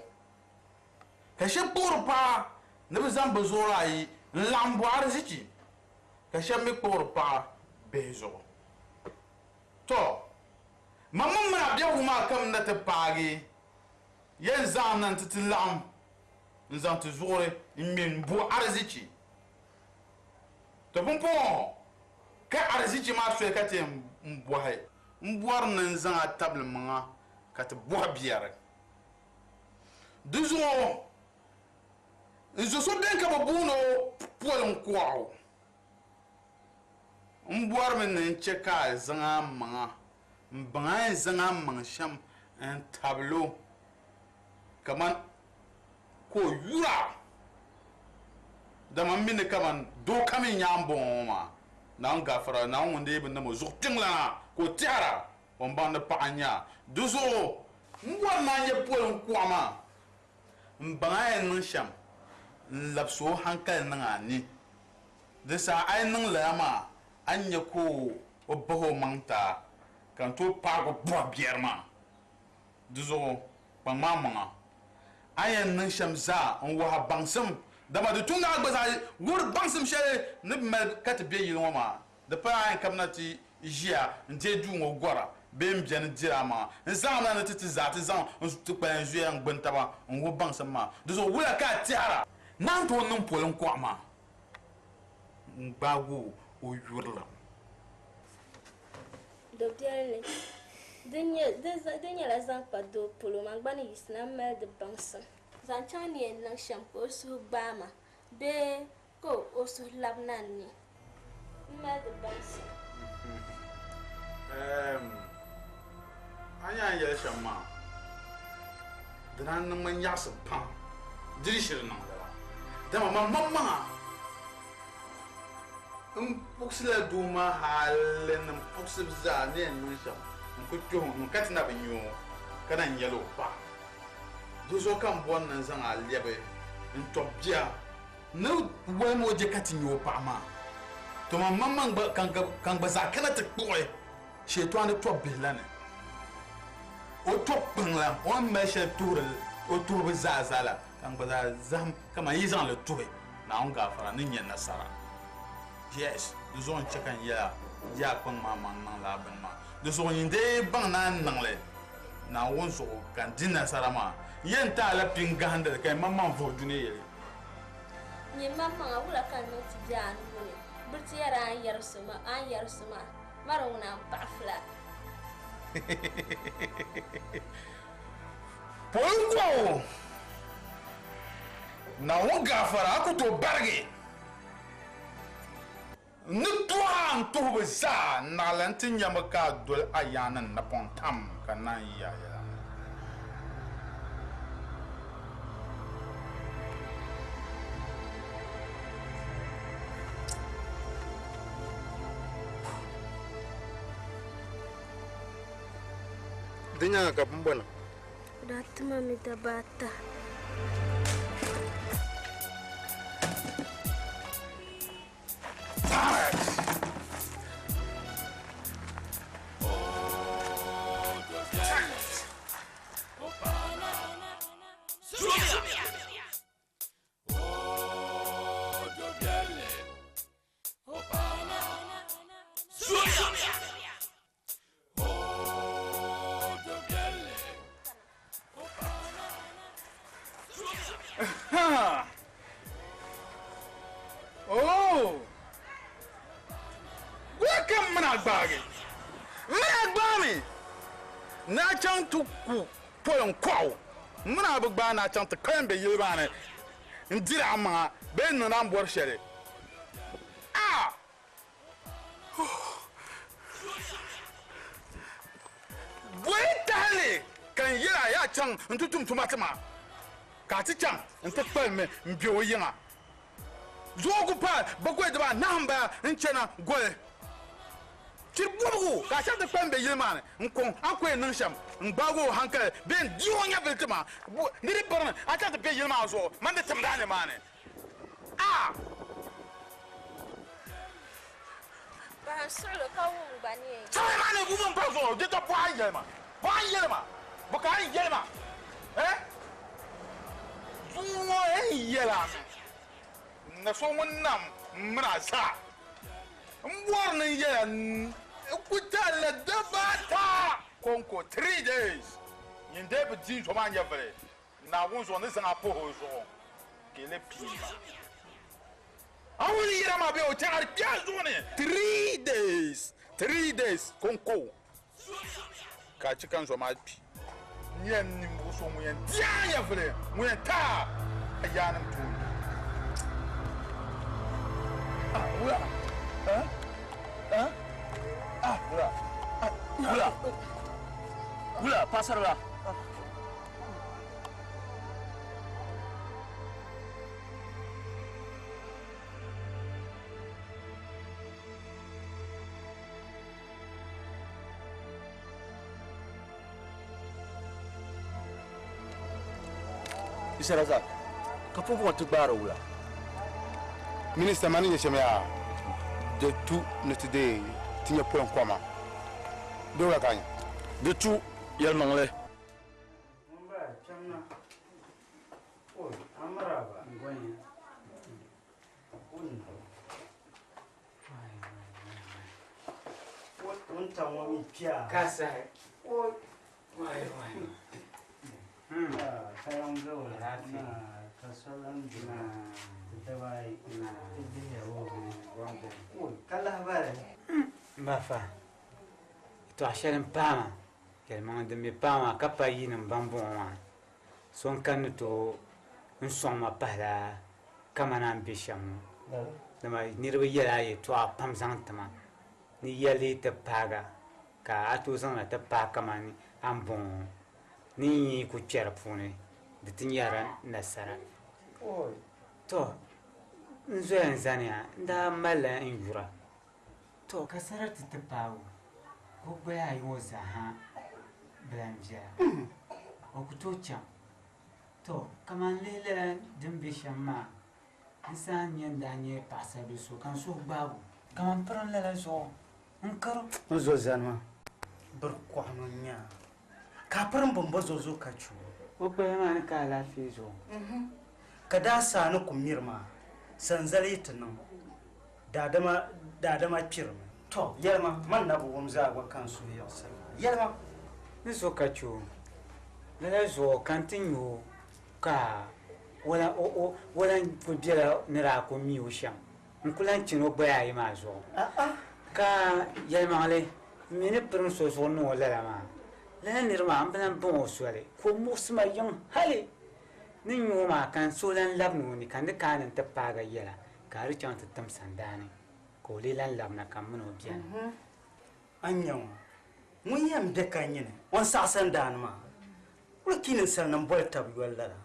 ka shemme por pa ne bezan bezora yi lambo arziki ka shammi por pa bezo to mamma na bia huma kam na te pagi yen zan nan titilam nzan te zore min bo arziki to pompo ka arziki ma so ka te mbo hay mboar nan zan a table manga ka te bo biare duzo nzo so den ka babuno polon kwao mboar men nche ka zanga manga mbanga zanga manga sham en tableau kaman ko yura da man min kaman do kamin yambo ma na ngafara na wonde ibn mo zuktingla ko tiara on bande paanya duzo mboar na nye polon kwama mbanga en sham labso hankal nanga ni de sa ay nang lama anya ko obo mangta kan to pago bo bierma duzo pamama ayen nan shamza on wa bangsam dama de tunga gbaza wur bangsam shele ne me kat be yilo ma de pa ay kamnati jia nte du ngo gora bem bien dirama nzam na titi zati zan on tu pa njuye ngbentaba on wo bangsam ma duzo wula ka tiara nan to non polon kwama ngbago o yurla Dobdiale din nyɛla zaŋ kpa doo polo man gba ni yisina mali di baŋsim zaŋ chaŋ ni yɛn niŋ shɛm ka o suhu gbaama bee ka o suhu labi na ni mali di baŋsim an y'a yɛli shɛm maa di na niŋ ma nyaɣisi pam diri shiri niŋda la dama maŋa n puɣisila doo maa hali nim puɣisibu zaa ni yɛn niŋ shɛm n ku kpɛhu n ka ti na bi nyɛ o ka na yɛli o pa di zuɣu ka n bɔri ni zaŋ a lɛbi n tɔbi bia ni walimi o je ka ti nyɛ o paɣa maa to maŋ kan gba zaa kana ti kpuɣi sheetɔɣani tɔbi bihi la ni o tɔbi kpaŋ la o ni mali shɛli tuhiri o tuhibu zaa la kan gba zaa zaham kama yi zaŋli tuhi naawuni gaafara ni nyɛ nasara yes di zuɣu n chɛ kan yɛla yaa kpaŋ maa maŋ niŋ laa bini maa di zuɣu yin dee baŋ naa niŋli naawuni zuɣu kan di nasara maa yɛn taa la pin gahindili ka maŋ vuhi duni yɛli nyɛ maŋa wula ka niŋ ti bihi anu ŋuni biri ti yɛra an yɛri suma mari ŋuna n paɣa fila Polgo naawuni gaafara a ku tooi barigi ni tuha n tuhibu zaa naɣali n ti nyɛmi ka a doli a yaani n napɔŋ tam ka naan yi a yɛla di nyaaŋa ka bin bɔna daa tima mi dabaa ata na chaŋ ti kayan be yili maa ni n diri a maŋa bee niŋ na n bɔri shɛli bɔyi tahali kan yɛla yaa chaŋ n ti tum tuma ti ma ka a ti chaŋ n ti kpali mi n be o yiŋa zoogu pa ba goyi diba nahim baya n chɛna goli tiri bɔbigu ka a chaŋ ti kpali be yili maa ni n kɔŋ an koyi niŋ shɛm n gbaagi o hankali bee n di o nyɛvili ti ma ni di birni a chaŋ ti be yili maa zuɣu man di timdaa ni maa ni bahan suɣulo ka wum gba ni sɛbɛn maa ni wum pa zuɣu di ta bɔha yɛlima bɔ ka an yɛlima duu ŋɔ yan yɛla na so ŋun nam mina sa n bɔri ni yɛla n ku talla dabaata konko 3 days yin dai bi din so ma nya vele na won so ne zanga po ho so ke le pima awuni yira ma be o tar pia zo ne 3 days konko ka ci kan so ma pi nyen ni mo so mo yen dia ya vele mo yen ta ayanim to Gula, pasarlah. Isa Razak, kapon ko tugbara wula. Minister mani yeshemya de tout ne today tinha point kwama. Do la kanya. De tout yel mangle. Mba chamna. Oi, amaraba ngwanya. Unta wami pia. Kasa. Oi. Wai. Sayang go na kasalan dina. Tawai na tidinya wo. Oi, kala habari. Mbafa. To asharin pama. yɛlmaŋ din mi paai maa ka pa yinim bambɔŋɔ maa so n kanni to n sɔŋma pahila kama naan be shɛm ŋɔ dama niriba yɛla yɛltɔɣa pam zaŋ tima ni yɛli ti paaga ka a tooi zaŋna ti paai kama ni an bɔŋɔ ni yi ku kpɛri puuni di ti nyɛra nasara to n zoya n zaniya n daa malila n yura to ka sarati ti paagi o gbaya ayi ŋɔ zaaha bilan biɛla o ku tooi chaŋ to kaman lihila din be shɛm maa n saan nyɛ n daa nyɛ paɣasaribili so kan suhu gbaagu kaman pirim lala zuɣu n karo n zo zani maa biri kɔɣano n nyɛ ka pirim bimbo zo zo ka chu o gbaya maa ni ka alaafee zuɣu ka daa saa ni ku miri maa sanzali ti niŋ daadama kpirimi to yɛlima man na bi wum zaa gba kan suhu yiɣisiri yɛlima ni so ka chu lala zuɣu kan ti nyɛ ka wala ku biɛla ni daa ku mi o shɛm n ku lan chini o gbaya ayi maa zuɣu ka yɛlimaŋli mi ni pirim so zuɣu niŋ o lala maa lala niri maa n bi lan baŋ o soli ka o muɣusima yiŋ hali ni nyuo maa kan so lan labini o ni kan di kaani n ti paaga yɛla ka di chaŋ ti tim sandaani ka o lee lan labina kan mini o biɛni an nyɛ ŋɔ ŋun yɛn be ka nyini o n saɣasan daani maa wuli ki ninsal nim boli tabi yɔli lala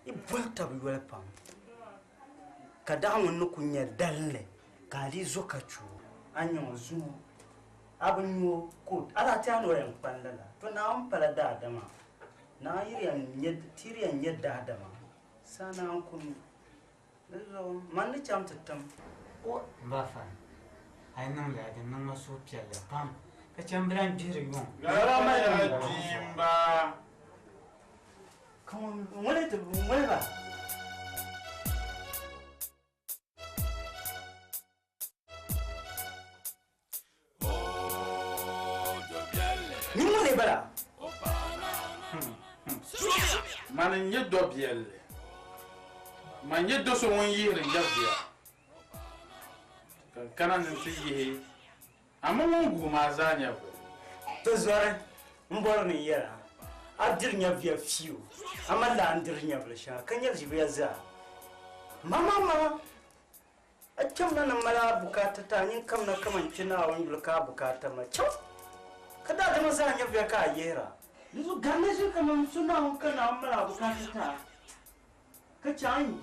i boli tabi yɔli pam ka daɣa ŋun ni ku nyɛ dalinli ka a lee zo ka chuo an nyɛ ŋɔ zuŋɔ a bi nyuo ko ala ti ani o yɛn kpan lala to naa n pala daadama naa ti yiri yɛn nyɛ daadama saa naa n ku mi di zuɣu man ni cham ti tim n ba fa a yi niŋ laa di niŋma suhupiɛlli pam ka chɛm bi lan gbihiri yuŋ ŋɔli ba ni ŋɔli bala man n nyɛ dɔ biɛlli man nyɛ do so ŋun yihiri yɛbiya kan kana ni ti yihi amma ŋun guhi maa zaa nyɛ bɛ ti zɔri n bɔri ni yɛla a diri nyɛviya fiyo a ma la n diri nyɛvili shɛŋa ka nyɛ ʒibiya zaa mama a chɛmna ni mala bukata ta a yin kam na kaman kpina a wani yuli ka bukata ma kyau ka daadama zaa nyɛviya ka a yihira yanzu gane shi kamar suna kana mala bukata ta ka ci an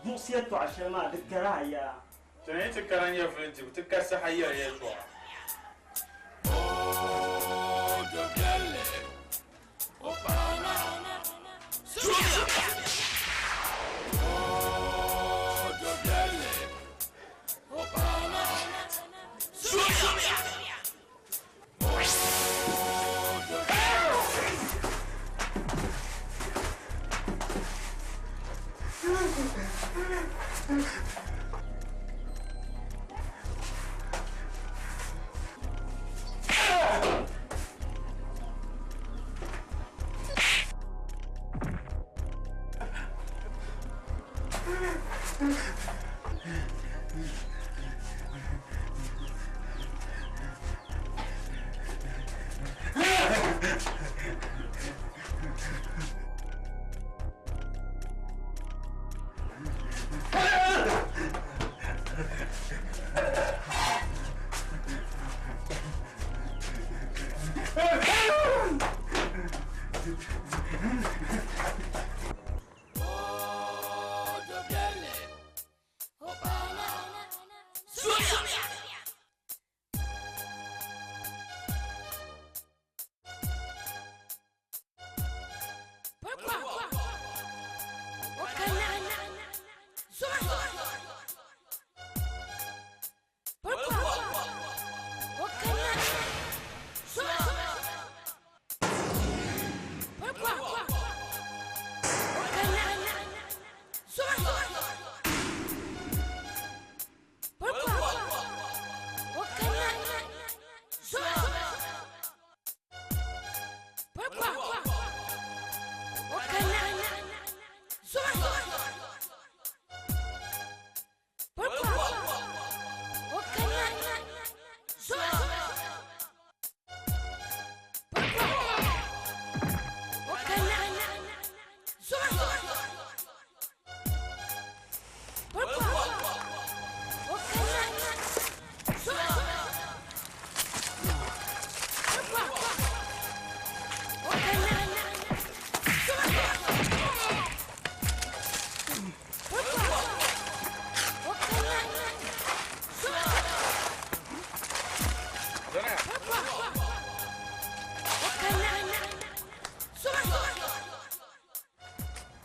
muksiyar to a shema da gara ya to ne ti karan ya fulenti ti kasa hayar ya to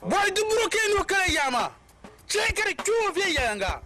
Boy, du buru ke no kare yama. Ce kare kiwo fiye yanga.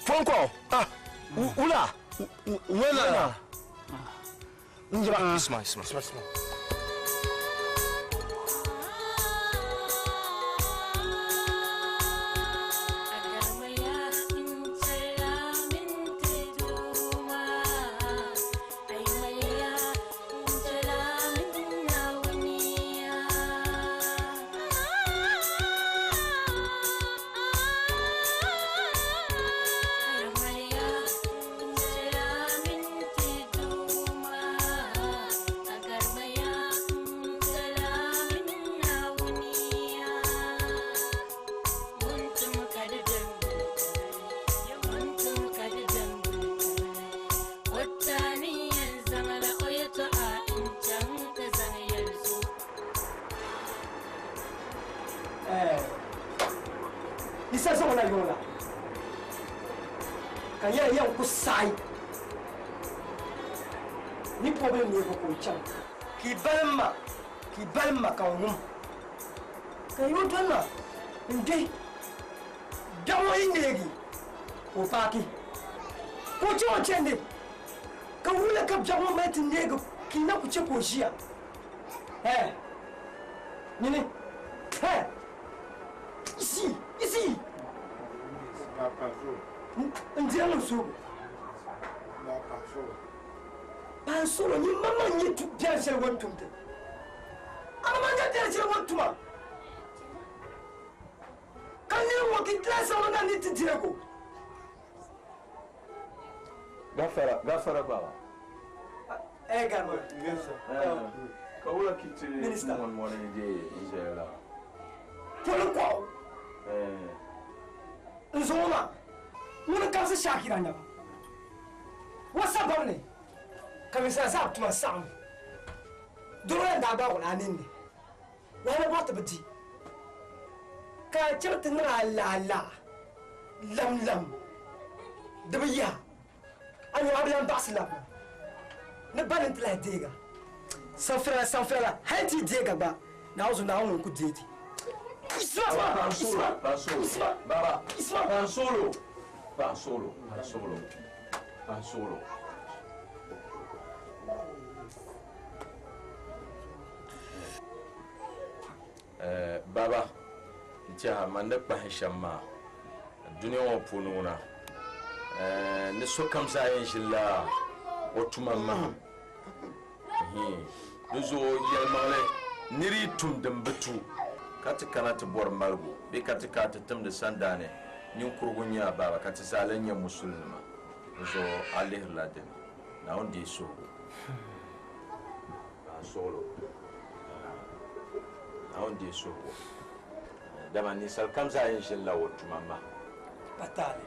Fonko, ula, wena. Isma. Isa so na yola. Kaya yan ko sai. Ni problem ni ko chan. Ki balma ka wum. Kayo dana. Inde. Dawo indegi. Ko paki. Ko ci o chende. Ka wula ka jawo mai tindegi kina ku ce ko shiya. Nini. Ici. Ndiano so. Pansoro ni mama ni tu bien sel wantumte. Ama manja bien sel wantuma. Kani wo ki class wana ni titireko. Gafara baba. Garba. Kawula kiti mon mone je Israela. Pourquoi? Nzoma. Muna kansa Shakira nyaba. Wasa bawne. Kamisa sa tuma sam. Duro nda ba wala ninde. Wala wata bati. Ka chirtin na la. lam debya ani ablan basla ne banin tla dega sanfra hanti dega ba na uzu na won ku deti Solo. Baba, ntia mande pahishamma dunia wa pununa ne so kamsa inshilla otuma ma nuzo yalmale niri tum dambutu kati kanata bor malgo be kati kata tum de sandane nyin kurgunya baba kati salanya musulma nuzo alih laden na ondi so solo na ondi so dama ni sal kamsa inshilla otuma ma patale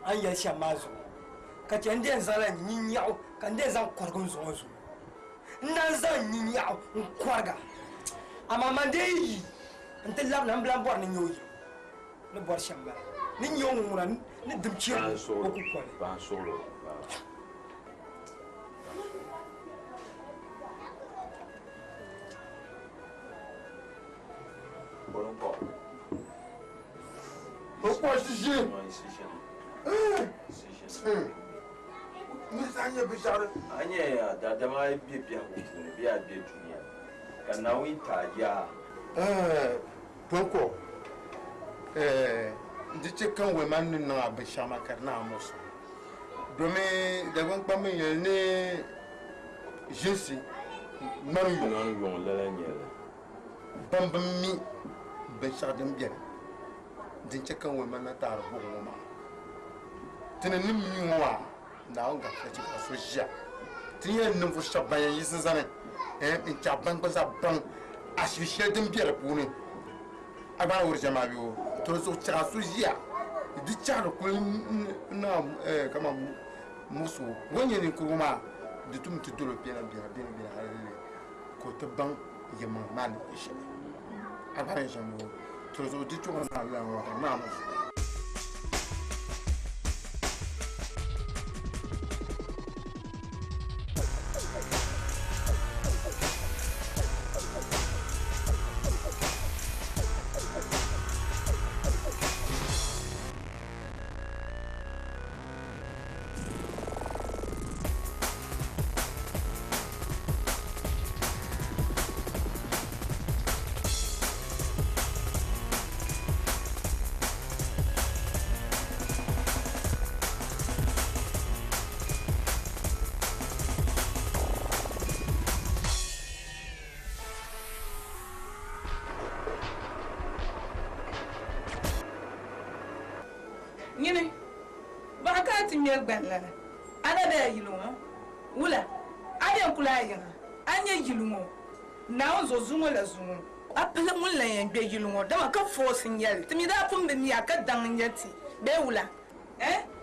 an yel shamazo ka tende zara nyinyao ka nde zan korgun zonzo nan zan nyinyao kwarga ama mandei nte lab nan blan bor ni nyoyi ne bor shamba ni nyowu mura ni dimchi ko ku kwale ba solo bon ko Pourquoi je Nisanya bishara. Anye ya dadama bibia kufuni bia dunia. Kana wita ya. Pourquoi ndiche kan we man na bishama karna amoso. Dome de gon pa me ne jinsi manu yon la nyela. Bambami bishara dem bien. Dinche kan we man na tar bo ngoma. Tene nim mi wa na on ga feti ka so jia. Tiye nim fo shabaya yisin zane. In cha ban ba za ban ashishe dem bien pour ni. Aba wor jama bi o. To so cha so jia. Di cha ko na kama musu. Wonye ni kuma di tum ti dolo bien ale. Ko te ban yema man ishe. Aba jama o. To so di chuma na la wa na musu. Nyine ba ka ti mi gballa ana da yilumo wula ade kula yin anya yilumo na onzo zumo la zumo apala mun la yan be yilumo da ka force nyel timi da pum be mi aka dan nyati be wula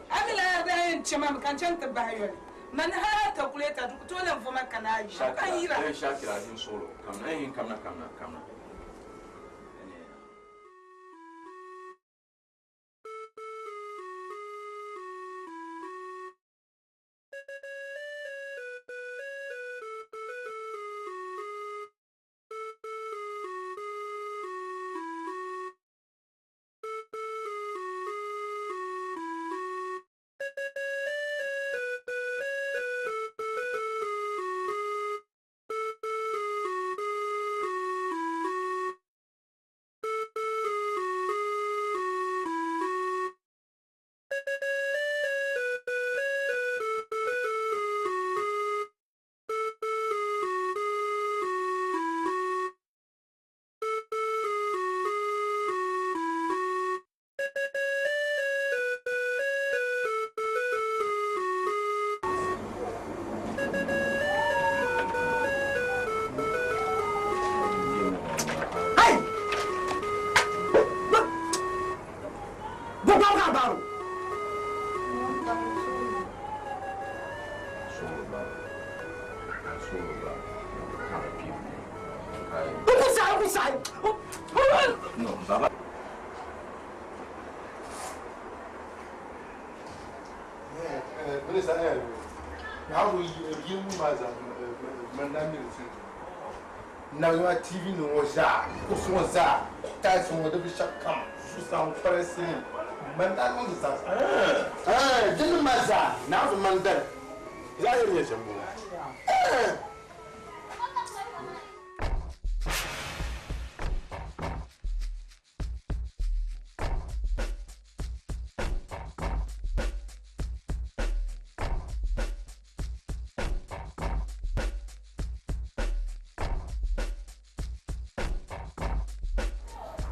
amila da chama kan chanta bayo man ha ta kuleta to lan fo makana yi kan yira Shakira din solo kamna Minister, how do you as mandamil? Now you are TV no was that, was that, that's what the bishop come, to sound pressing. Mandan on the side. Didn't matter, now the mandan. Yes,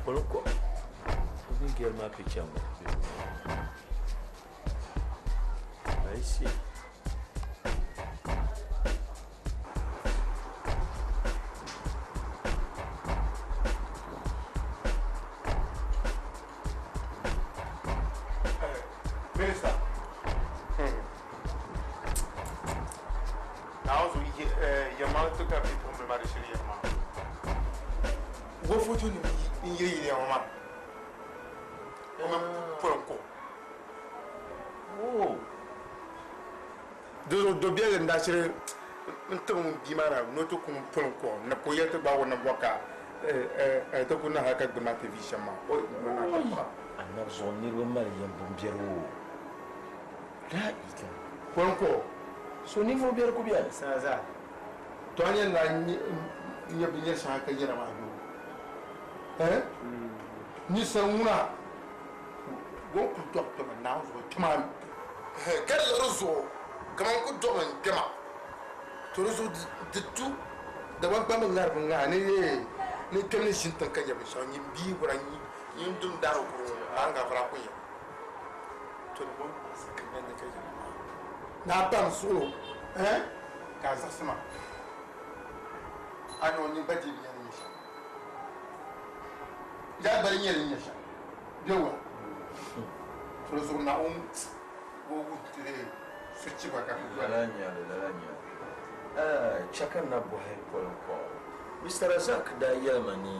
Pourquoi? Vous voulez ma picture? Ici. Minister. Now, your man took up it from the Marishal. What for you in your man? Oh. Do bien and that's it. Bimara, no to come Ponko, Napoya to Bawan and Waka. I don't know how to get the Matavisha. I'm not so near Marian Bombiero. That is Ponko. So, Nivo Bercubia, Saza. Tony and I near Binyasaka Yerama. Eh? Nissamuna. Go to doctor and now, come on. Get a little come on, good dog and come out. To the two, the one coming there from Nani, Nikan Shintan Kayabishon, you be where you do down Langa Frappia. To the one second the Kayam. Now, done so, eh? Kazasma. I know you better be an issue. That by your issue. Do so now, go today. Lalanya. Chakan na buhay Polko. Mr. Razak da Yamani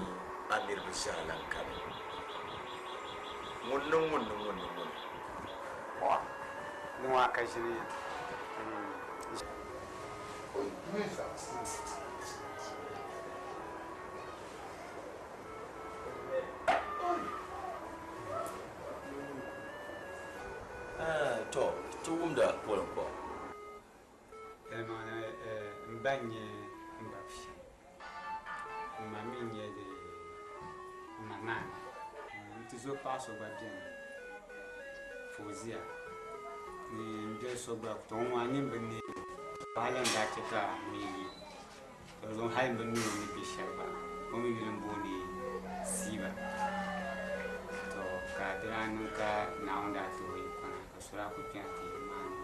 Amir Bishalan Kami. Munung. What? No one can see. Tuumda Polko. Mbanye Mbafi. Maminye de Manan. Tizo paso babien. Fozia. Ni mje soba kutonwa nimbeni. Bala ndacheka mi. Tozon haimbeni ni bishaba. Omi bilimboni siba. To kadiranu ka naunda to ikona kasura kupiati mani.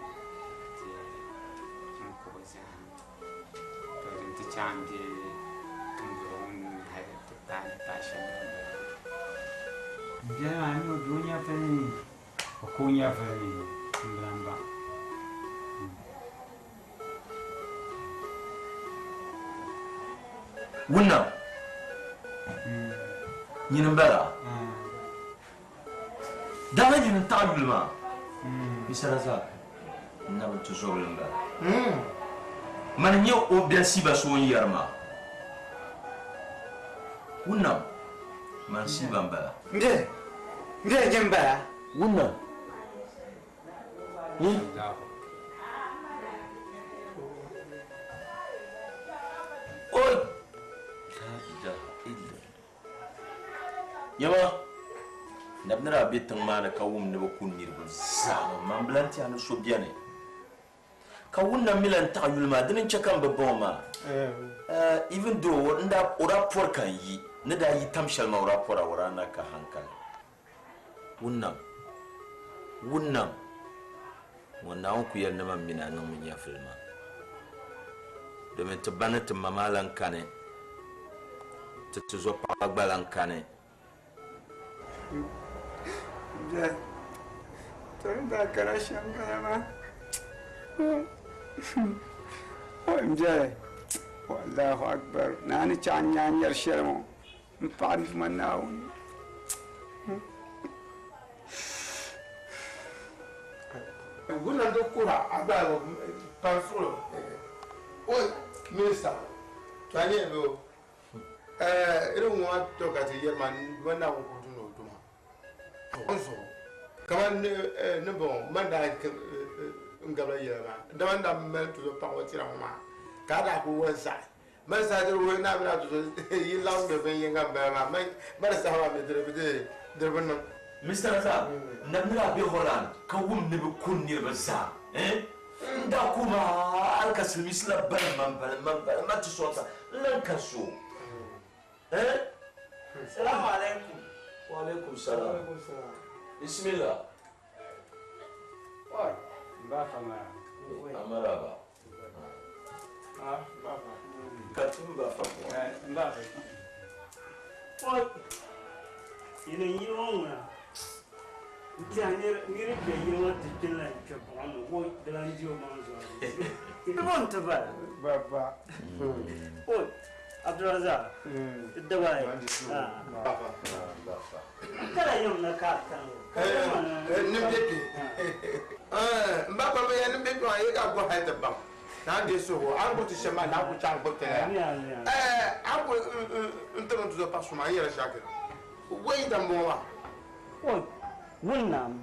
To chambe tumburon hai to tan passion. Dia anu dunia fani. Okunya fani. Mbramba. Wunna. Nyinambara. Dala nyin tabulma. Misaraza. Nabu tusolumba. Man nyo obiasi baso yarma. Wunna. Man sibamba. Nge jemba. Wunna. Ni. Oi. Yama. Nabnara bitang mana kawum ne bakun nirbu sama mamblanti anu sobiane. Kawunna milan ta yulma dinin chakan babban ma. Even though nda ora por kan yi ne da yi tamshal ma ora por ora na ka hankal. Wunnam wannan ku yarda man mina nan mun ya filma. Domin tabana mamalan kane. Ta tuzo pa gbalan kane. Ja. Tun da karashin kana. Mjay. Wallahu akbar. Nani chanyan yar shermo. Mparif manaun. Wuna ndo kura aba panfulo. Oi, minister. Tani ebo. Ere mo to ka ti yerman wana ko kudu no duma. Onso. Kaman ne bon manda ngabla yema. Dawanda mel to pa wotira ma. Kada ko wonsa. Man sa de wo na bla to yi law de ben yenga ba ma. Man sa wa me de bonno. Mr. Za, namira bi horan ka wum ne bi kun ne ba za. Nda kuma alka silmisla man ma ti sota lan ka so. Assalamu alaikum. Wa alaikum salam. Bismillah. Oi, ba fama. Amaraba. Ba fa. Katum ba fa. Ba fa. Oi. Ina yi wona. Ngiri be yi wa titila ke bono wo dalanji o manzo. Ibon tabal. Baba. Oi. Abdulrazak. Dabai. Baba. Kala yom na ka kan. Nimbeke. Mbaba me ya nimbeke wa yega go ha da bam. Na de so ho an go ti shema na ku chan go te ya. An go ntoro to pa suma yera shaka. Wei da mo wa. Oi. Wunnam.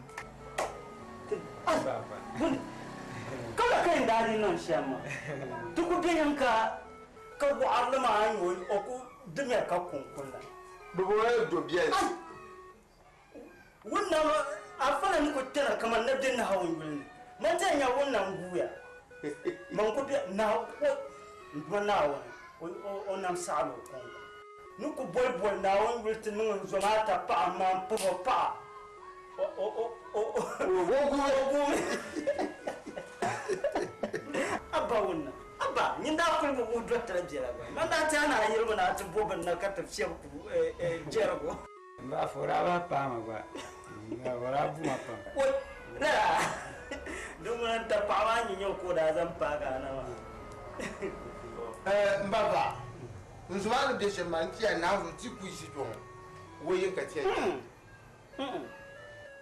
Baba. Kala kan dari non shema. Tuku biyan ka bu arlama an yo o ku dunya ka kunkulla. Bubu do biya. Wunnam afala ni ko tera kamar na din hawun gulni. Man tanya wunnam guya. Man ko bi na ko na o nam salo ko. Nuku boy na won wilti nun zonata pa man po pa. Abba wannan abba ni da ku mu gudu ta jira ba man da ta na yi mana ta boban na ka tafsir ku jira go Ba fora ba pa ma ba. Ba wala bu ma pa. ko na duk mun ta pawa ni yau ko da zan faga na ma Mbaba. Nzuma de shema nti ya na zo ti ku isi to. Wo yin ka ti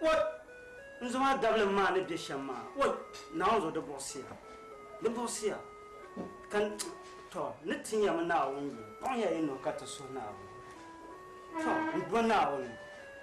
What? Nzuma double man de shama. What? Now zo de bossia. De bossia. Kan to nitin ya mana won yi. On ya ino ka to so na wo. To ngona won.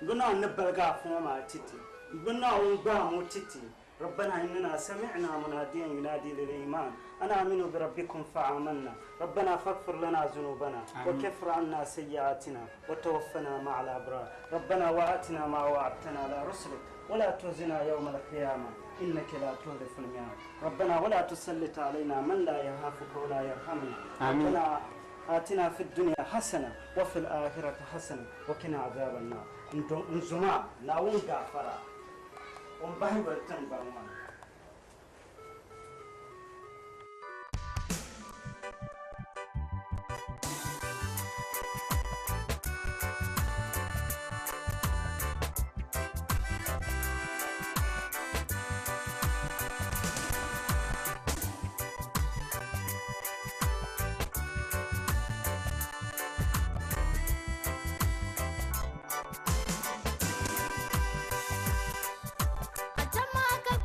Ngona ne balga fo ma titi. Ngona won ba mo titi. ربنا إننا سمعنا مناديا ينادي للإيمان أنا آمنوا بربكم فآمنا ربنا فاغفر لنا ذنوبنا وكفر عنا سيئاتنا وتوفنا مع الأبرار ربنا وآتنا ما وعدتنا على رسلك ولا تخزنا يوم القيامة إنك لا تخلف الميعاد ربنا ولا تسلط علينا من لا يخافك ولا يرحمنا ربنا آتنا في الدنيا حسنة وفي الآخرة حسنة وقنا عذاب النار انزما ناون غفرا ومبهي برتن برمان Ajama ka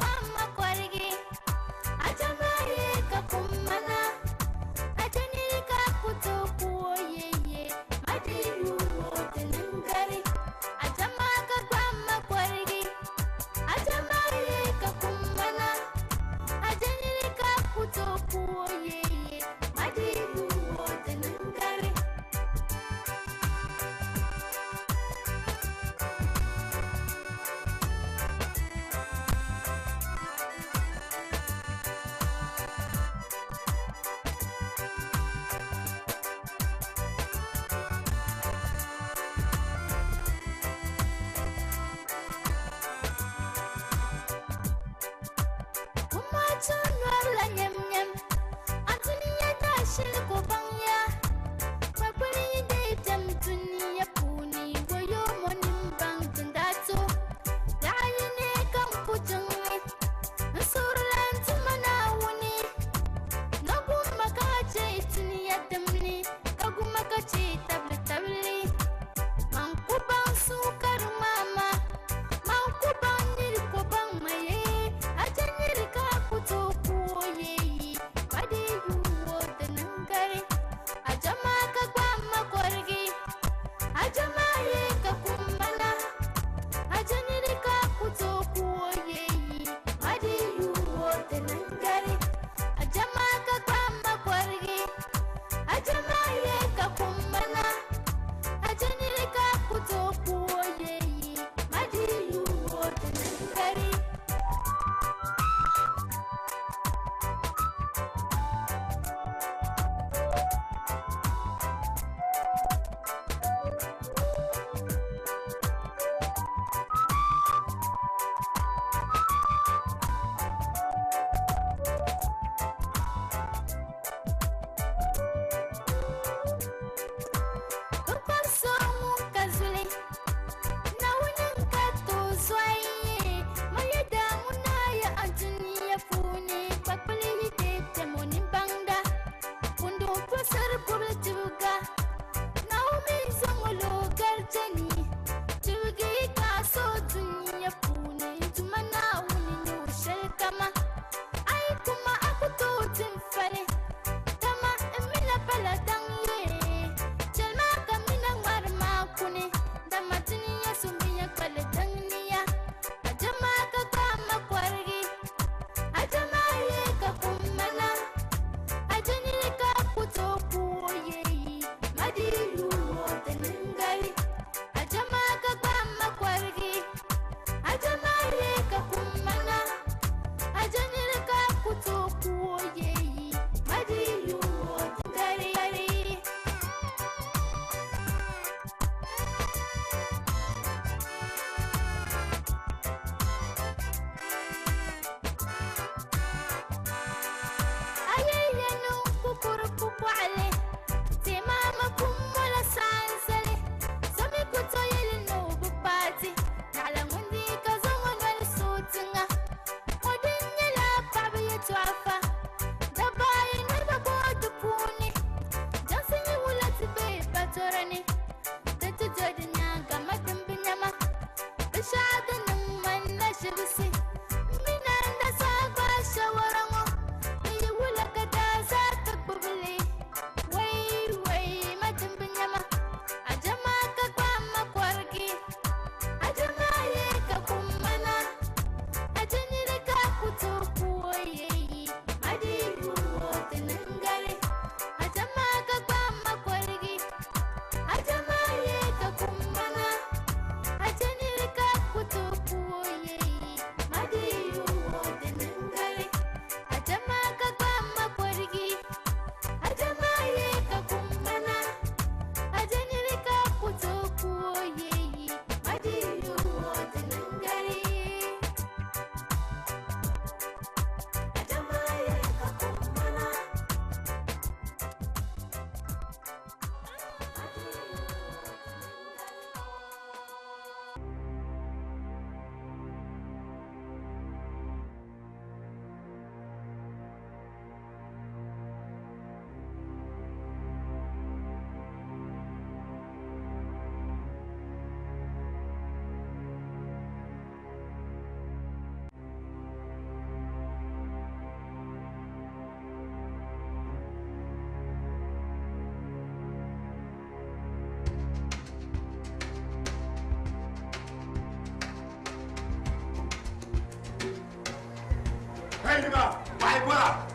Hey, Nima, why,